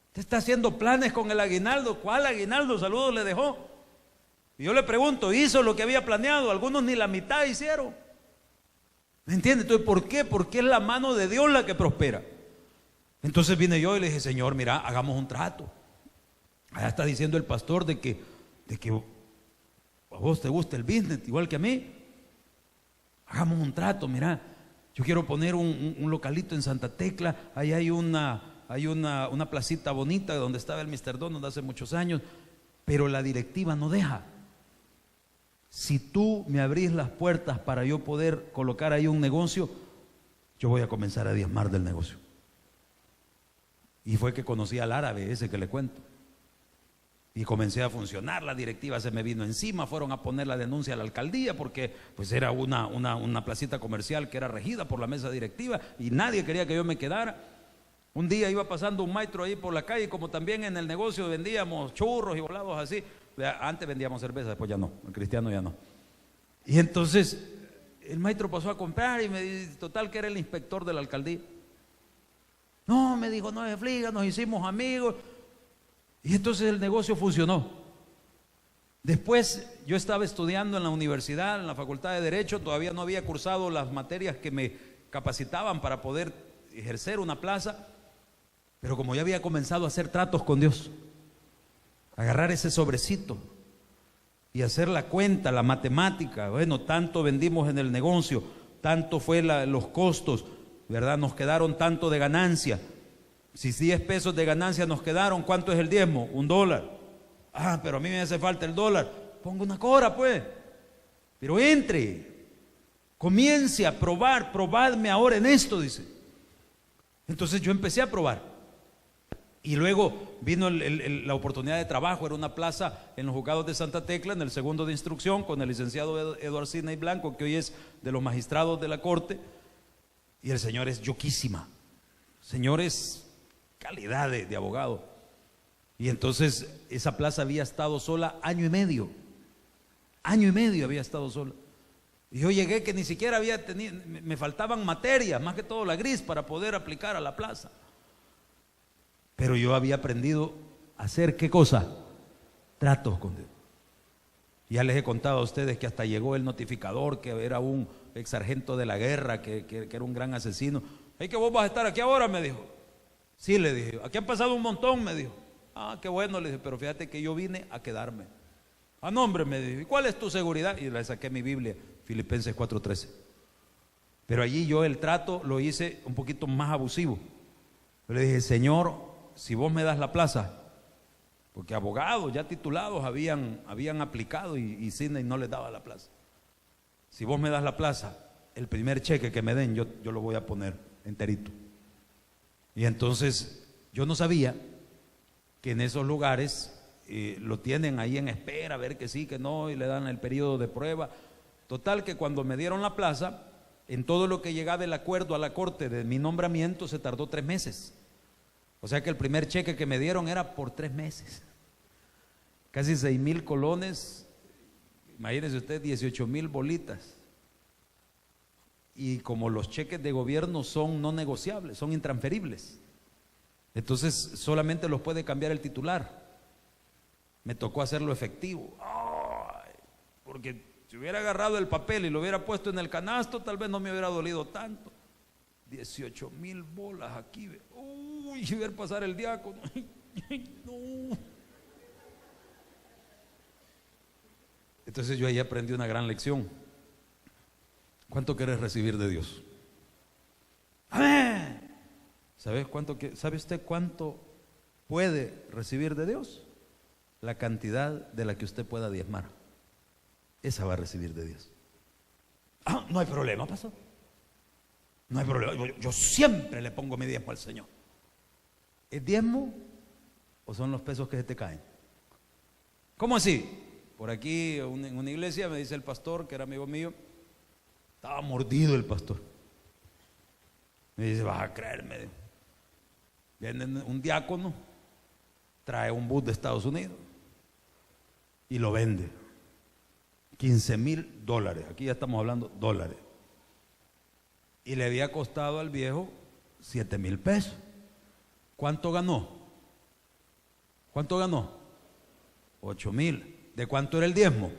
Usted está haciendo planes con el aguinaldo. ¿Cuál aguinaldo? Saludos le dejó. Y yo le pregunto, ¿hizo lo que había planeado? Algunos ni la mitad hicieron. ¿Me entiende? Entonces, ¿por qué? Porque es la mano de Dios la que prospera. Entonces vine yo y le dije, Señor, mira, hagamos un trato. Allá está diciendo el pastor de que a vos te gusta el business igual que a mí. Hagamos un trato, mira, yo quiero poner un localito en Santa Tecla. Ahí hay una placita bonita donde estaba el Mr. Donald hace muchos años, pero la directiva no deja. Si tú me abrís las puertas para yo poder colocar ahí un negocio, yo voy a comenzar a diezmar del negocio. Y fue que conocí al árabe ese que le cuento. Y comencé a funcionar, la directiva se me vino encima, fueron a poner la denuncia a la alcaldía porque pues era una placita comercial que era regida por la mesa directiva y nadie quería que yo me quedara. Un día iba pasando un maestro ahí por la calle, como también en el negocio vendíamos churros y volados así. Antes vendíamos cerveza, después ya no, el cristiano ya no. Y entonces el maestro pasó a comprar y me dice, total que era el inspector de la alcaldía. No, me dijo, no se afliga, nos hicimos amigos. Y entonces el negocio funcionó. Después yo estaba estudiando en la universidad, en la Facultad de Derecho, todavía no había cursado las materias que me capacitaban para poder ejercer una plaza. Pero como ya había comenzado a hacer tratos con Dios, agarrar ese sobrecito y hacer la cuenta, la matemática, bueno, tanto vendimos en el negocio, tanto fue los costos, ¿verdad? Nos quedaron tanto de ganancia. Si 10 pesos de ganancia nos quedaron, ¿cuánto es el diezmo? $1. Ah, pero a mí me hace falta el dólar. Ponga una cora, pues. Pero entre, comience a probar, probadme ahora en esto, dice. Entonces yo empecé a probar. Y luego vino la oportunidad de trabajo. Era una plaza en los juzgados de Santa Tecla, en el segundo de instrucción, con el licenciado Eduardo Sidney Blanco, que hoy es de los magistrados de la corte. Y el señor es yuquísima. Señor es calidad de abogado. Y entonces esa plaza había estado sola año y medio había estado sola. Y yo llegué que ni siquiera había tenido, me faltaban materias, más que todo la gris, para poder aplicar a la plaza. Pero yo había aprendido a hacer, ¿qué cosa? Tratos con Dios. Ya les he contado a ustedes que hasta llegó el notificador, que era un ex sargento de la guerra, que era un gran asesino. ¿Es que vos vas a estar aquí ahora?, me dijo. Sí, le dije, aquí han pasado un montón, me dijo. Ah, qué bueno, le dije, pero fíjate que yo vine a quedarme. Ah, no, hombre, me dijo, ¿y cuál es tu seguridad? Y le saqué mi Biblia, Filipenses 4:13. Pero allí yo el trato lo hice un poquito más abusivo. Yo le dije, Señor, si vos me das la plaza, porque abogados ya titulados habían aplicado y Sidney no les daba la plaza. Si vos me das la plaza, el primer cheque que me den, yo lo voy a poner enterito. Y entonces yo no sabía que en esos lugares lo tienen ahí en espera, a ver que sí, que no, y le dan el periodo de prueba. Total que cuando me dieron la plaza, en todo lo que llegaba el acuerdo a la corte de mi nombramiento se tardó 3 meses. O sea que el primer cheque que me dieron era por 3 meses. Casi 6,000 colones, imagínense usted, 18,000 bolitas. Y como los cheques de gobierno son no negociables, son intransferibles, entonces solamente los puede cambiar el titular. Me tocó hacerlo efectivo. Ay, porque si hubiera agarrado el papel y lo hubiera puesto en el canasto, tal vez no me hubiera dolido tanto. 18,000 bolas aquí. Uy, y ver pasar el diácono. No. Entonces yo ahí aprendí una gran lección. ¿Cuánto quieres recibir de Dios? ¡Amén! ¿Sabe usted cuánto puede recibir de Dios? La cantidad de la que usted pueda diezmar. Esa va a recibir de Dios. No hay problema, pastor. No hay problema. Yo siempre le pongo mi diezmo al Señor. ¿Es diezmo o son los pesos que se te caen? ¿Cómo así? Por aquí en una iglesia me dice el pastor, que era amigo mío, estaba mordido el pastor. Me dice, vas a creerme. Viene un diácono, trae un bus de Estados Unidos y lo vende. $15,000. Aquí ya estamos hablando dólares. Y le había costado al viejo 7,000 pesos. ¿Cuánto ganó? ¿Cuánto ganó? 8,000. ¿De cuánto era el diezmo?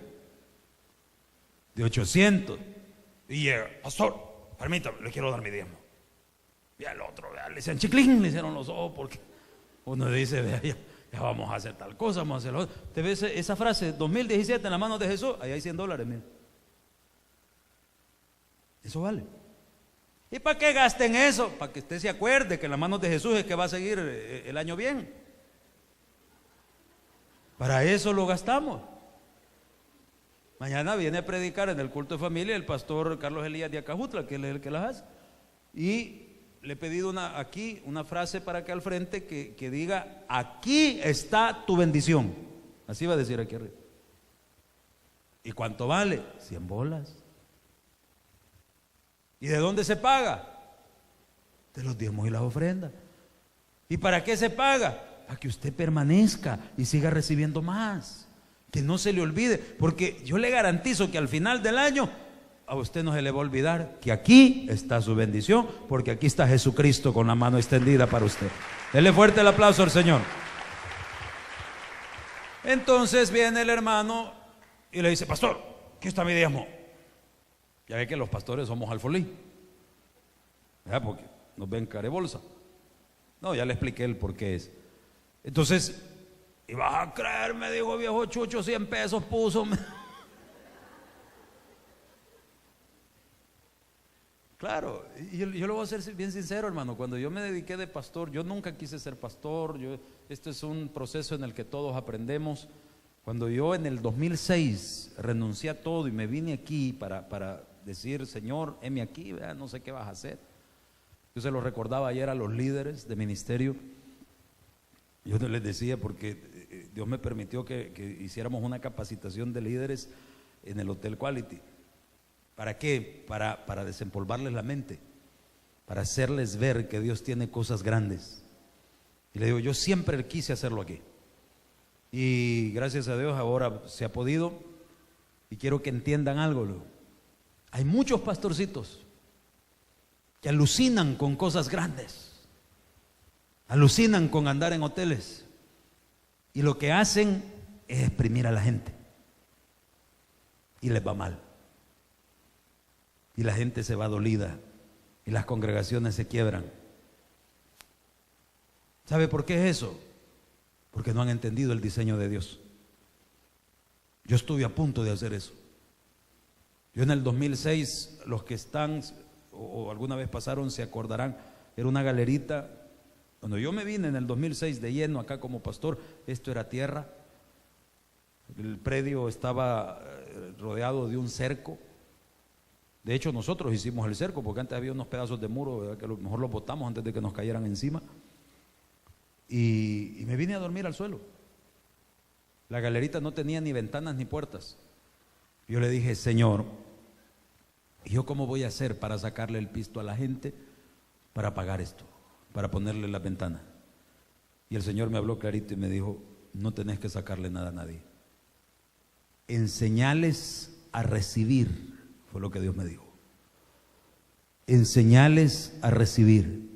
De 800. Y llega, pastor, permítame, le quiero dar mi diezmo. Y al otro, le decían chiclín, le hicieron los ojos, porque uno dice, vea, ya vamos a hacer tal cosa, vamos a hacer lo otro. ¿Te ves esa frase, 2017 en las manos de Jesús? Ahí hay $100, mire. Eso vale. ¿Y para qué gasten eso? Para que usted se acuerde que en las manos de Jesús es que va a seguir el año bien. Para eso lo gastamos. Mañana viene a predicar en el culto de familia el pastor Carlos Elías de Acajutla, que él es el que las hace. Y le he pedido una frase para que al frente que diga, aquí está tu bendición. Así va a decir aquí arriba. ¿Y cuánto vale? 100 bolas. ¿Y de dónde se paga? De los diezmos y las ofrendas. ¿Y para qué se paga? Para que usted permanezca y siga recibiendo más. Que no se le olvide, porque yo le garantizo que al final del año a usted no se le va a olvidar que aquí está su bendición, porque aquí está Jesucristo con la mano extendida para usted. Dele fuerte el aplauso al Señor. Entonces viene el hermano y le dice, pastor, aquí está mi diezmo. Ya ve que los pastores somos alfolí, ¿verdad? Porque nos ven carebolsa. No, ya le expliqué el por qué es. Entonces, y vas a creer, me dijo viejo chucho, 100 pesos puso. Claro, y yo le voy a ser bien sincero, hermano. Cuando yo me dediqué de pastor, yo nunca quise ser pastor. Este es un proceso en el que todos aprendemos. Cuando yo en el 2006 renuncié a todo y me vine aquí para decir, Señor, heme aquí, ¿verdad? No sé qué vas a hacer. Yo se lo recordaba ayer a los líderes de ministerio. Yo les decía, porque Dios me permitió que hiciéramos una capacitación de líderes en el Hotel Quality. ¿Para qué? Para desempolvarles la mente, para hacerles ver que Dios tiene cosas grandes. Y le digo, yo siempre quise hacerlo aquí. Y gracias a Dios ahora se ha podido. Y quiero que entiendan algo. Hay muchos pastorcitos que alucinan con cosas grandes. Alucinan con andar en hoteles. Y lo que hacen es exprimir a la gente. Y les va mal. Y la gente se va dolida. Y las congregaciones se quiebran. ¿Sabe por qué es eso? Porque no han entendido el diseño de Dios. Yo estuve a punto de hacer eso. Yo en el 2006, los que están o alguna vez pasaron se acordarán, era una galerita. Cuando yo me vine en el 2006 de lleno acá como pastor, esto era tierra. El predio estaba rodeado de un cerco. De hecho, nosotros hicimos el cerco, porque antes había unos pedazos de muro, ¿verdad?, que a lo mejor los botamos antes de que nos cayeran encima. Y me vine a dormir al suelo. La galerita no tenía ni ventanas ni puertas. Yo le dije: Señor, ¿y yo cómo voy a hacer para sacarle el pisto a la gente para pagar esto, para ponerle la ventana? Y el Señor me habló clarito y me dijo: no tenés que sacarle nada a nadie. Enseñales a recibir, fue lo que Dios me dijo. Enseñales a recibir.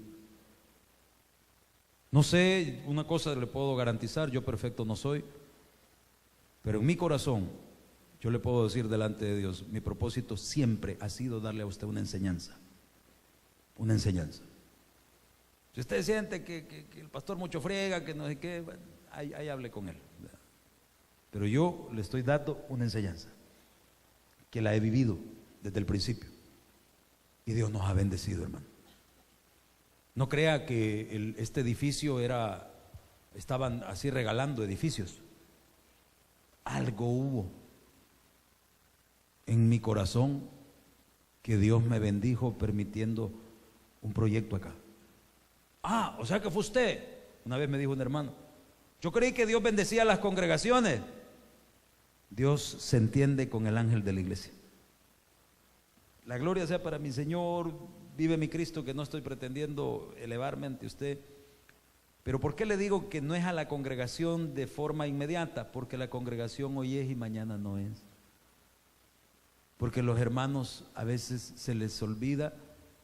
No sé, una cosa le puedo garantizar: yo perfecto no soy, pero en mi corazón yo le puedo decir delante de Dios, mi propósito siempre ha sido darle a usted una enseñanza. Una enseñanza. Si usted siente que el pastor mucho friega, que no sé qué, bueno, ahí hable con él. Pero yo le estoy dando una enseñanza que la he vivido desde el principio. Y Dios nos ha bendecido, hermano. No crea que este edificio estaban así regalando edificios. Algo hubo en mi corazón que Dios me bendijo permitiendo un proyecto acá. Ah, o sea que fue usted. Una vez me dijo un hermano: yo creí que Dios bendecía a las congregaciones. Dios se entiende con el ángel de la iglesia. La gloria sea para mi Señor. Vive mi Cristo, que no estoy pretendiendo elevarme ante usted. Pero ¿por qué le digo que no es a la congregación de forma inmediata? Porque la congregación hoy es y mañana no es. Porque los hermanos a veces se les olvida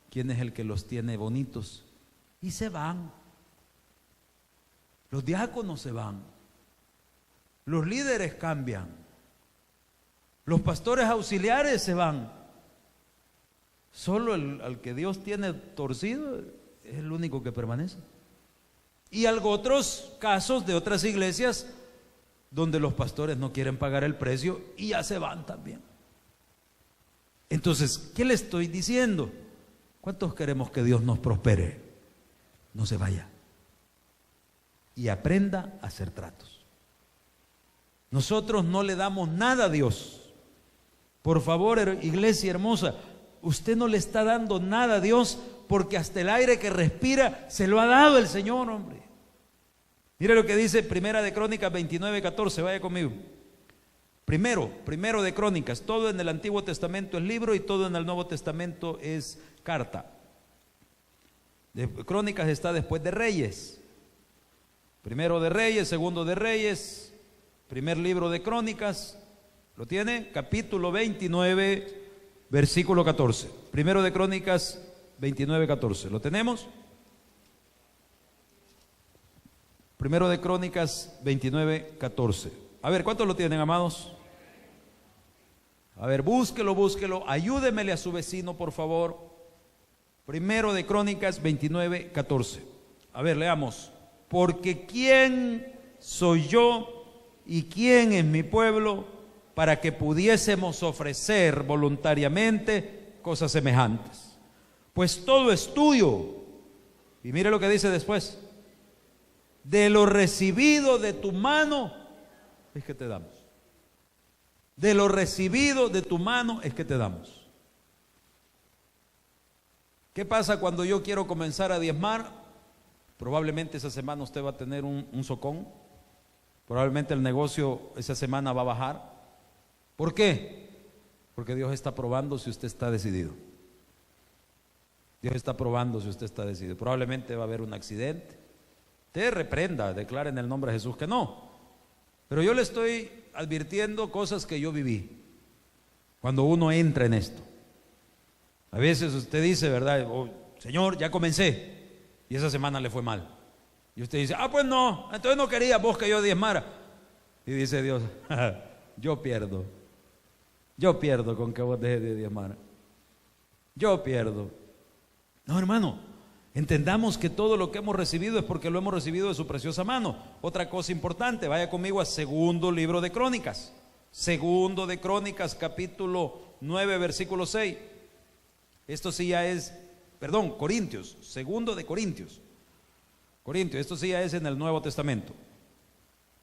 quién es el que los tiene bonitos y se van. Los diáconos se van, los líderes cambian, los pastores auxiliares se van. Solo al que Dios tiene torcido es el único que permanece. Y otros casos de otras iglesias donde los pastores no quieren pagar el precio y ya se van también. Entonces, ¿qué le estoy diciendo? ¿Cuántos queremos que Dios nos prospere? No se vaya y aprenda a hacer tratos. Nosotros no le damos nada a Dios. Por favor, iglesia hermosa, usted no le está dando nada a Dios, porque hasta el aire que respira se lo ha dado el Señor, hombre. Mire lo que dice Primera de Crónicas 29:14, vaya conmigo. Primero de Crónicas, todo en el Antiguo Testamento es libro y todo en el Nuevo Testamento es carta. De Crónicas está después de Reyes. Primero de Reyes, segundo de Reyes, primer libro de Crónicas. ¿Lo tiene? Capítulo 29, versículo 14. Primero de Crónicas 29:14. ¿Lo tenemos? Primero de Crónicas 29:14. A ver, ¿cuántos lo tienen, amados? A ver, búsquelo. Ayúdemele a su vecino, por favor. Primero de Crónicas 29:14. A ver, leamos. Porque ¿quién soy yo y quién es mi pueblo para que pudiésemos ofrecer voluntariamente cosas semejantes? Pues todo es tuyo. Y mire lo que dice después: de lo recibido de tu mano es que te damos. De lo recibido de tu mano es que te damos. ¿Qué pasa cuando yo quiero comenzar a diezmar? Probablemente esa semana usted va a tener un socón. Probablemente el negocio esa semana va a bajar. ¿Por qué? Porque Dios está probando si usted está decidido. Dios está probando si usted está decidido. Probablemente va a haber un accidente. Te reprenda, declara en el nombre de Jesús que no. Pero yo le estoy advirtiendo cosas que yo viví cuando uno entra en esto. A veces usted dice, ¿verdad? Oh, Señor, ya comencé. Y esa semana le fue mal. Y usted dice, pues no, entonces no quería vos que yo diezmara. Y dice Dios, yo pierdo con que vos dejes de diezmar. Yo pierdo. No, hermano, entendamos que todo lo que hemos recibido es porque lo hemos recibido de su preciosa mano. Otra cosa importante, vaya conmigo a segundo libro de Crónicas. Segundo de Crónicas, capítulo 9, versículo 6. Esto sí ya es, Corintios, segundo de Corintios, esto sí ya es en el Nuevo Testamento.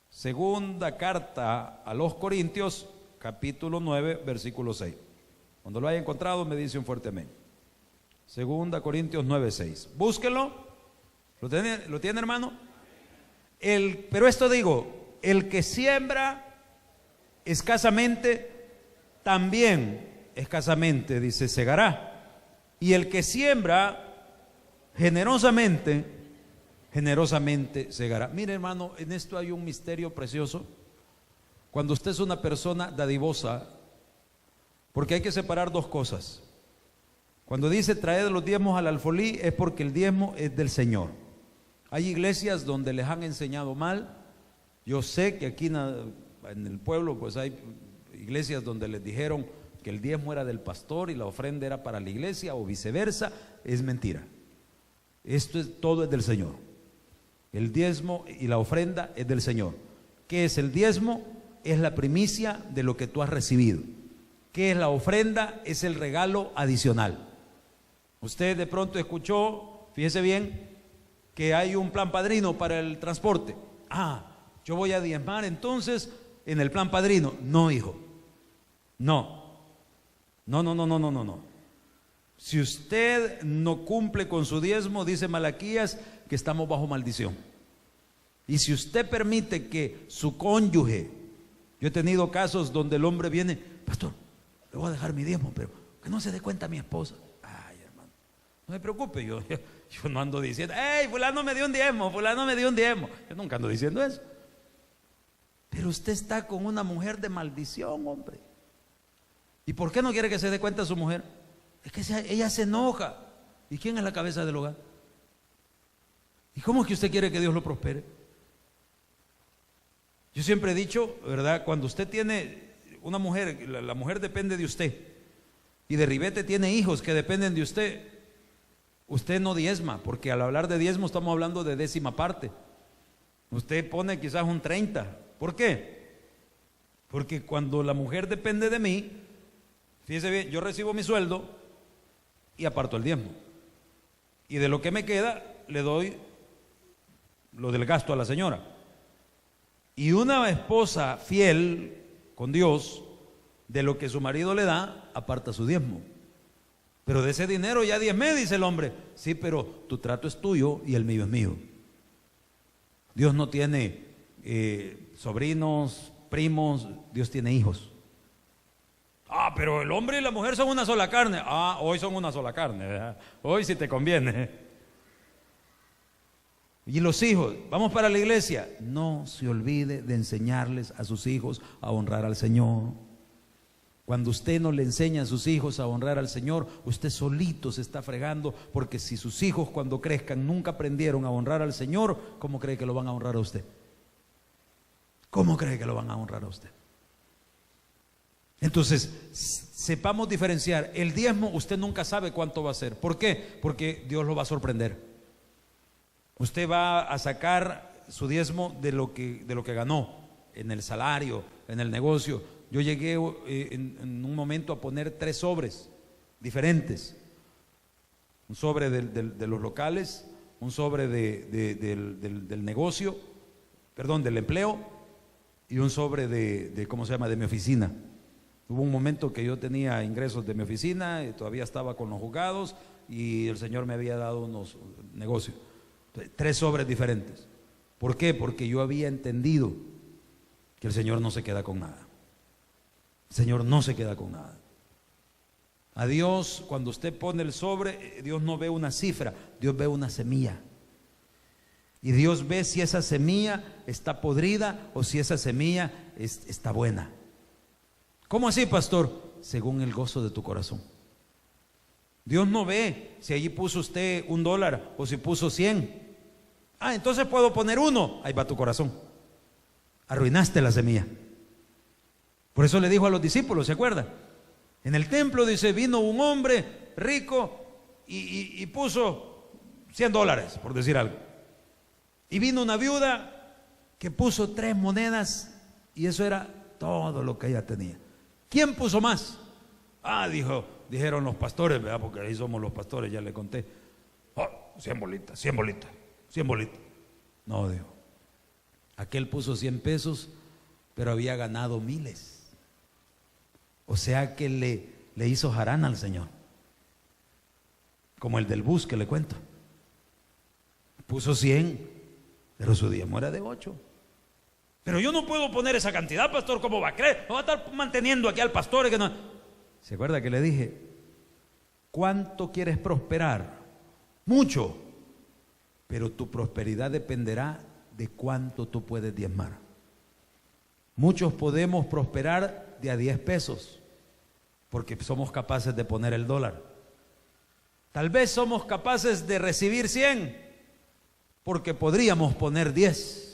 Segunda carta a los Corintios, capítulo 9, versículo 6. Cuando lo haya encontrado, me dice un fuerte amén. 2 Corintios 9:6. Búsquelo. ¿Lo tiene, hermano? Pero esto digo, el que siembra escasamente, también escasamente, dice, segará. Y el que siembra generosamente, generosamente segará. Mire, hermano, en esto hay un misterio precioso. Cuando usted es una persona dadivosa, porque hay que separar dos cosas. Cuando dice traed los diezmos al alfolí, es porque el diezmo es del Señor. Hay iglesias donde les han enseñado mal. Yo sé que aquí en el pueblo pues hay iglesias donde les dijeron que el diezmo era del pastor y la ofrenda era para la iglesia, o viceversa. Es mentira. Todo es del Señor. El diezmo y la ofrenda es del Señor. ¿Qué es el diezmo? Es la primicia de lo que tú has recibido. ¿Qué es la ofrenda? Es el regalo adicional. Usted de pronto escuchó, fíjese bien, que hay un plan padrino para el transporte. Yo voy a diezmar entonces en el plan padrino. No, hijo. No. Si usted no cumple con su diezmo, dice Malaquías, que estamos bajo maldición. Y si usted permite que su cónyuge, yo he tenido casos donde el hombre viene, pastor, le voy a dejar mi diezmo, pero que no se dé cuenta mi esposa. Ay, hermano, no se preocupe, yo no ando diciendo, hey, fulano me dio un diezmo, fulano me dio un diezmo. Yo nunca ando diciendo eso. Pero usted está con una mujer de maldición, hombre. ¿Y por qué no quiere que se dé cuenta su mujer? Es que ella se enoja. ¿Y quién es la cabeza del hogar? ¿Y cómo es que usted quiere que Dios lo prospere? Yo siempre he dicho, ¿verdad? Cuando usted tiene una mujer, la mujer depende de usted, y de ribete tiene hijos que dependen de usted, usted no diezma, porque al hablar de diezmo estamos hablando de décima parte. Usted pone quizás un 30. ¿Por qué? Porque cuando la mujer depende de mí, fíjese bien, yo recibo mi sueldo y aparto el diezmo. Y de lo que me queda, le doy lo del gasto a la señora. Y una esposa fiel con Dios, de lo que su marido le da, aparta su diezmo. Pero de ese dinero ya diezmé, dice el hombre. Sí, pero tu trato es tuyo y el mío es mío. Dios no tiene sobrinos, primos, Dios tiene hijos. Pero el hombre y la mujer son una sola carne. Hoy son una sola carne, ¿verdad? Hoy sí te conviene. Y los hijos, vamos para la iglesia. No se olvide de enseñarles a sus hijos a honrar al Señor. Cuando usted no le enseña a sus hijos a honrar al Señor, usted solito se está fregando, porque si sus hijos cuando crezcan nunca aprendieron a honrar al Señor, ¿cómo cree que lo van a honrar a usted? ¿Cómo cree que lo van a honrar a usted? Entonces, sepamos diferenciar. El diezmo usted nunca sabe cuánto va a ser. ¿Por qué? Porque Dios lo va a sorprender. Usted va a sacar su diezmo de lo que ganó en el salario, en el negocio. Yo llegué en un momento a poner 3 sobres diferentes. Un sobre de los locales, un sobre del negocio, perdón, del empleo, y un sobre ¿cómo se llama?, de mi oficina. Hubo un momento que yo tenía ingresos de mi oficina y todavía estaba con los juzgados y el Señor me había dado unos negocios. 3 sobres diferentes. ¿Por qué? Porque yo había entendido que el Señor no se queda con nada. El Señor no se queda con nada. A Dios, cuando usted pone el sobre, Dios no ve una cifra, Dios ve una semilla. Y Dios ve si esa semilla está podrida o si esa semilla está buena. ¿Cómo así, pastor? Según el gozo de tu corazón. Dios no ve si allí puso usted $1 o si puso 100. Entonces puedo poner 1. Ahí va tu corazón. Arruinaste la semilla. Por eso le dijo a los discípulos, ¿se acuerda? En el templo dice, vino un hombre rico y puso $100, por decir algo. Y vino una viuda que puso 3 monedas y eso era todo lo que ella tenía. ¿Quién puso más? Dijeron los pastores, ¿verdad? Porque ahí somos los pastores, ya le conté. 100 bolitas, 100 bolitas, 100 bolitas. No, dijo. Aquel puso 100 pesos, pero había ganado miles. O sea que le hizo jarana al Señor, como el del bus que le cuento. Puso 100, pero su diezmo era de 8. Pero yo no puedo poner esa cantidad, pastor, ¿cómo va a creer? No va a estar manteniendo aquí al pastor. Que no... ¿Se acuerda que le dije? ¿Cuánto quieres prosperar? Mucho. Pero tu prosperidad dependerá de cuánto tú puedes diezmar. Muchos podemos prosperar de a 10 pesos, porque somos capaces de poner el dólar. Tal vez somos capaces de recibir 100, porque podríamos poner 10.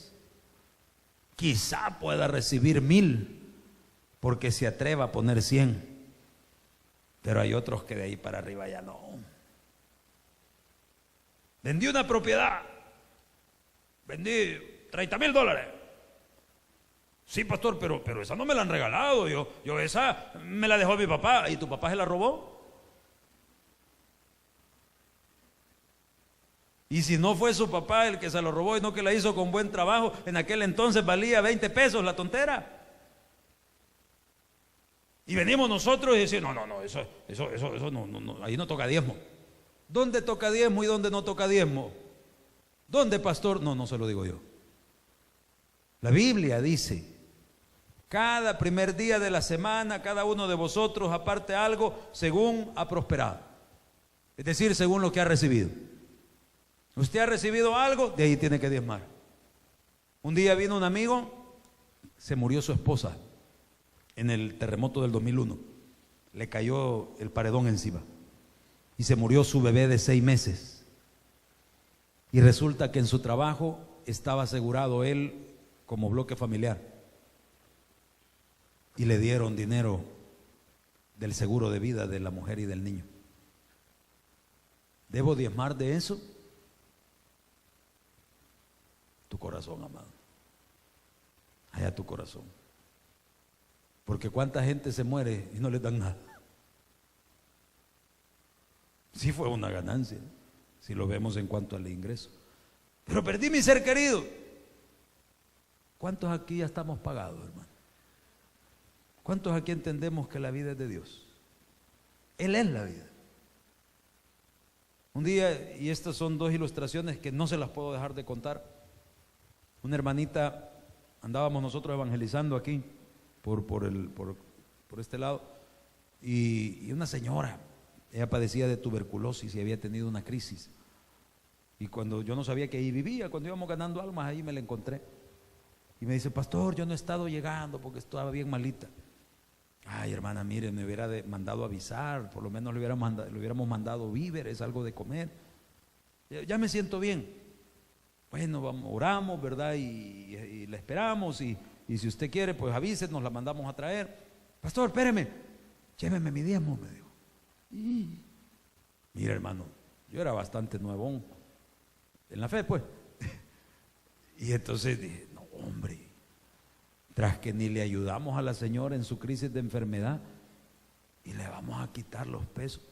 Quizá pueda recibir 1000, porque se atreva a poner 100. Pero hay otros que de ahí para arriba ya no. Vendí una propiedad, vendí $30,000. Sí, pastor, pero esa no me la han regalado. Yo esa me la dejó mi papá. ¿Y tu papá se la robó? Y si no fue su papá el que se lo robó y no que la hizo con buen trabajo, en aquel entonces valía 20 pesos la tontera. Y venimos nosotros y decimos, no, eso no, ahí no toca diezmo. ¿Dónde toca diezmo y dónde no toca diezmo? ¿Dónde, pastor? No se lo digo yo. La Biblia dice, cada primer día de la semana, cada uno de vosotros aparte algo según ha prosperado. Es decir, según lo que ha recibido. Usted ha recibido algo, de ahí tiene que diezmar. Un día vino un amigo, se murió su esposa en el terremoto del 2001. Le cayó el paredón encima y se murió su bebé de 6 meses. Y resulta que en su trabajo estaba asegurado él como bloque familiar y le dieron dinero del seguro de vida de la mujer y del niño. ¿Debo diezmar de eso? Tu corazón, amado. Allá tu corazón. Porque cuánta gente se muere y no le dan nada. Sí fue una ganancia, si lo vemos en cuanto al ingreso. Pero perdí mi ser querido. ¿Cuántos aquí ya estamos pagados, hermano? ¿Cuántos aquí entendemos que la vida es de Dios? Él es la vida. Un día, y estas son 2 ilustraciones que no se las puedo dejar de contar. Una hermanita, andábamos nosotros evangelizando aquí, por este lado, y una señora, ella padecía de tuberculosis y había tenido una crisis. Y cuando yo no sabía que ahí vivía, cuando íbamos ganando almas, ahí me la encontré. Y me dice, pastor, yo no he estado llegando porque estaba bien malita. Ay, hermana, mire, me hubiera mandado avisar, por lo menos le hubiéramos mandado víveres, algo de comer. Ya me siento bien. Bueno, vamos, oramos, ¿verdad? Y la esperamos, y si usted quiere, pues avísenos, la mandamos a traer. Pastor, espéreme, lléveme mi diezmo, me dijo. Mira, hermano, yo era bastante nuevón en la fe, pues. Y entonces dije, no, hombre, tras que ni le ayudamos a la señora en su crisis de enfermedad, y le vamos a quitar los pesos.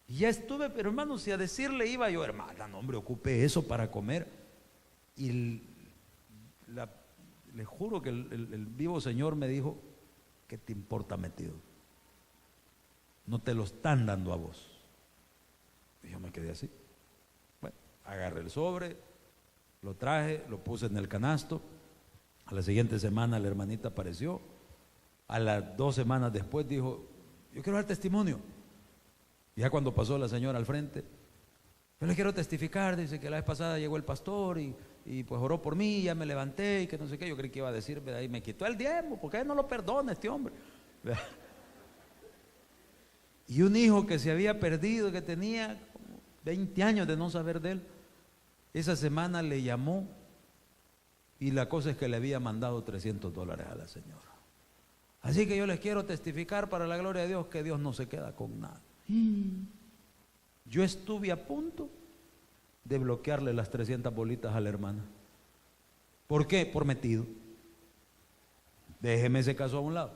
Y ya estuve, pero hermano, si a decirle iba yo, hermana, no, hombre, ocupe eso para comer. Y le juro que el vivo Señor me dijo, ¿qué te importa, metido? No te lo están dando a vos. Y yo me quedé así. Bueno, agarré el sobre, lo traje, lo puse en el canasto. A la siguiente semana la hermanita apareció. A las 2 semanas después dijo, yo quiero dar testimonio. Y ya cuando pasó la señora al frente, yo le quiero testificar, dice que la vez pasada llegó el pastor y pues oró por mí, ya me levanté y que no sé qué. Yo creí que iba a decir, ¿verdad? Y me quitó el diezmo, porque él no lo perdona este hombre. ¿Verdad? Y un hijo que se había perdido, que tenía como 20 años de no saber de él, esa semana le llamó y la cosa es que le había mandado $300 a la señora. Así que yo les quiero testificar para la gloria de Dios que Dios no se queda con nada. Yo estuve a punto de bloquearle las 300 bolitas a la hermana. ¿Por qué? Por metido. Déjeme ese caso a un lado.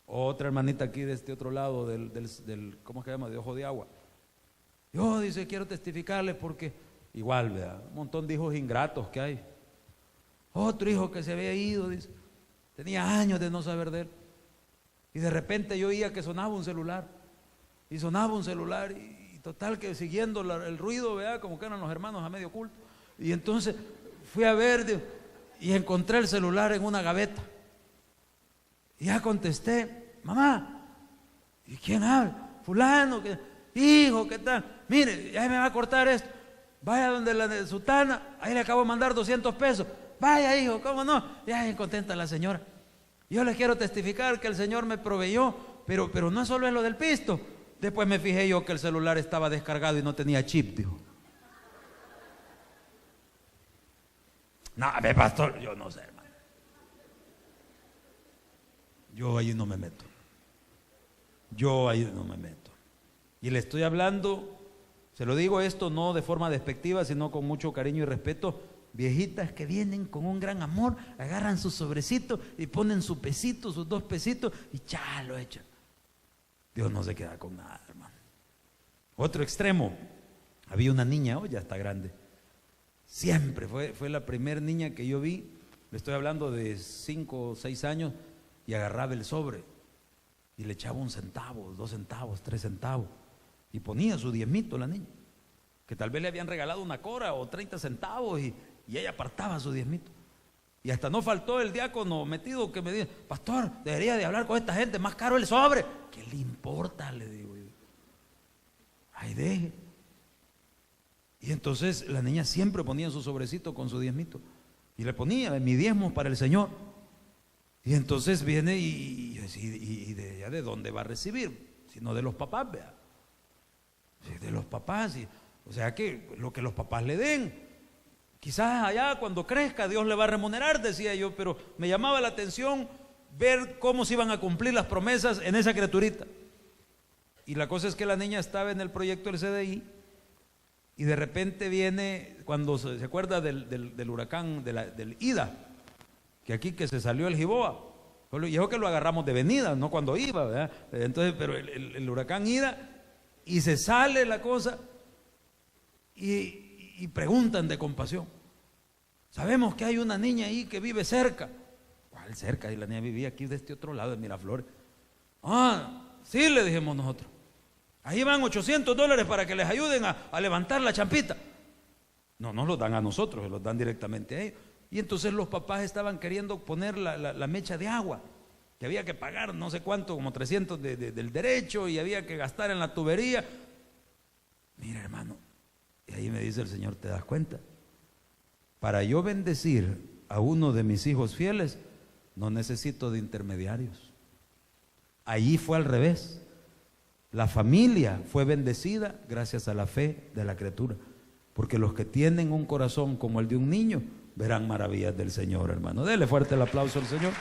Otra hermanita aquí de este otro lado del ¿cómo se llama? De Ojo de Agua. Yo, dice, quiero testificarle porque igual, ¿verdad? Un montón de hijos ingratos que hay. Otro hijo que se había ido, dice, tenía años de no saber de él. Y de repente yo oía que sonaba un celular. y sonaba un celular y total que siguiendo el ruido, ¿verdad? Como que eran los hermanos a medio culto. Y entonces fui a ver y encontré el celular en una gaveta. Y ya contesté, mamá, ¿y quién habla? Fulano, hijo, ¿qué tal? Mire, ya me va a cortar esto. Vaya donde la sutana, ahí le acabo de mandar 200 pesos. Vaya, hijo, ¿cómo no? Ya bien contenta la señora. Yo les quiero testificar que el Señor me proveyó, pero no solo es lo del pisto. Después me fijé yo que el celular estaba descargado y no tenía chip, dijo. No, pastor, yo no sé, hermano. Yo ahí no me meto. Y le estoy hablando, se lo digo esto no de forma despectiva, sino con mucho cariño y respeto. Viejitas que vienen con un gran amor, agarran su sobrecito y ponen su pesito, sus 2 pesitos y ya lo echan. Dios no se queda con nada, hermano. Otro extremo, había una niña, hoy ya está grande. Siempre fue la primer niña que yo vi, le estoy hablando de 5 o 6 años, y agarraba el sobre y le echaba 1 centavo, 2 centavos, 3 centavos y ponía su diezmito la niña, que tal vez le habían regalado una cora o 30 centavos y ella apartaba su diezmito. Y hasta no faltó el diácono metido que me dijo, pastor, debería de hablar con esta gente, más caro el sobre. ¿Qué le importa? Le digo yo. Ay, deje. Y entonces la niña siempre ponía su sobrecito con su diezmito y le ponía mi diezmo para el Señor. Y entonces viene y de ella, ¿de dónde va a recibir? Sino de los papás, vea. De los papás. O sea que lo que los papás le den. Quizás allá cuando crezca Dios le va a remunerar, decía yo, pero me llamaba la atención ver cómo se iban a cumplir las promesas en esa criaturita. Y la cosa es que la niña estaba en el proyecto del CDI y de repente viene, cuando se acuerda del huracán, del Ida, que aquí que se salió el Giboa, y eso que lo agarramos de venida, no cuando iba, ¿verdad? Entonces, pero el huracán Ida, y se sale la cosa y preguntan de compasión. Sabemos que hay una niña ahí que vive cerca. ¿Cuál cerca? Y la niña vivía aquí de este otro lado de Miraflores. Sí, le dijimos nosotros. Ahí van $800 para que les ayuden a levantar la champita. No nos los dan a nosotros, se los dan directamente a ellos. Y entonces los papás estaban queriendo poner la mecha de agua, que había que pagar no sé cuánto, como 300 del derecho, y había que gastar en la tubería. Mira, hermano, y ahí me dice el Señor, ¿te das cuenta? Para yo bendecir a uno de mis hijos fieles, no necesito de intermediarios. Allí fue al revés. La familia fue bendecida gracias a la fe de la criatura, porque los que tienen un corazón como el de un niño verán maravillas del Señor, hermano. Dele fuerte el aplauso al Señor.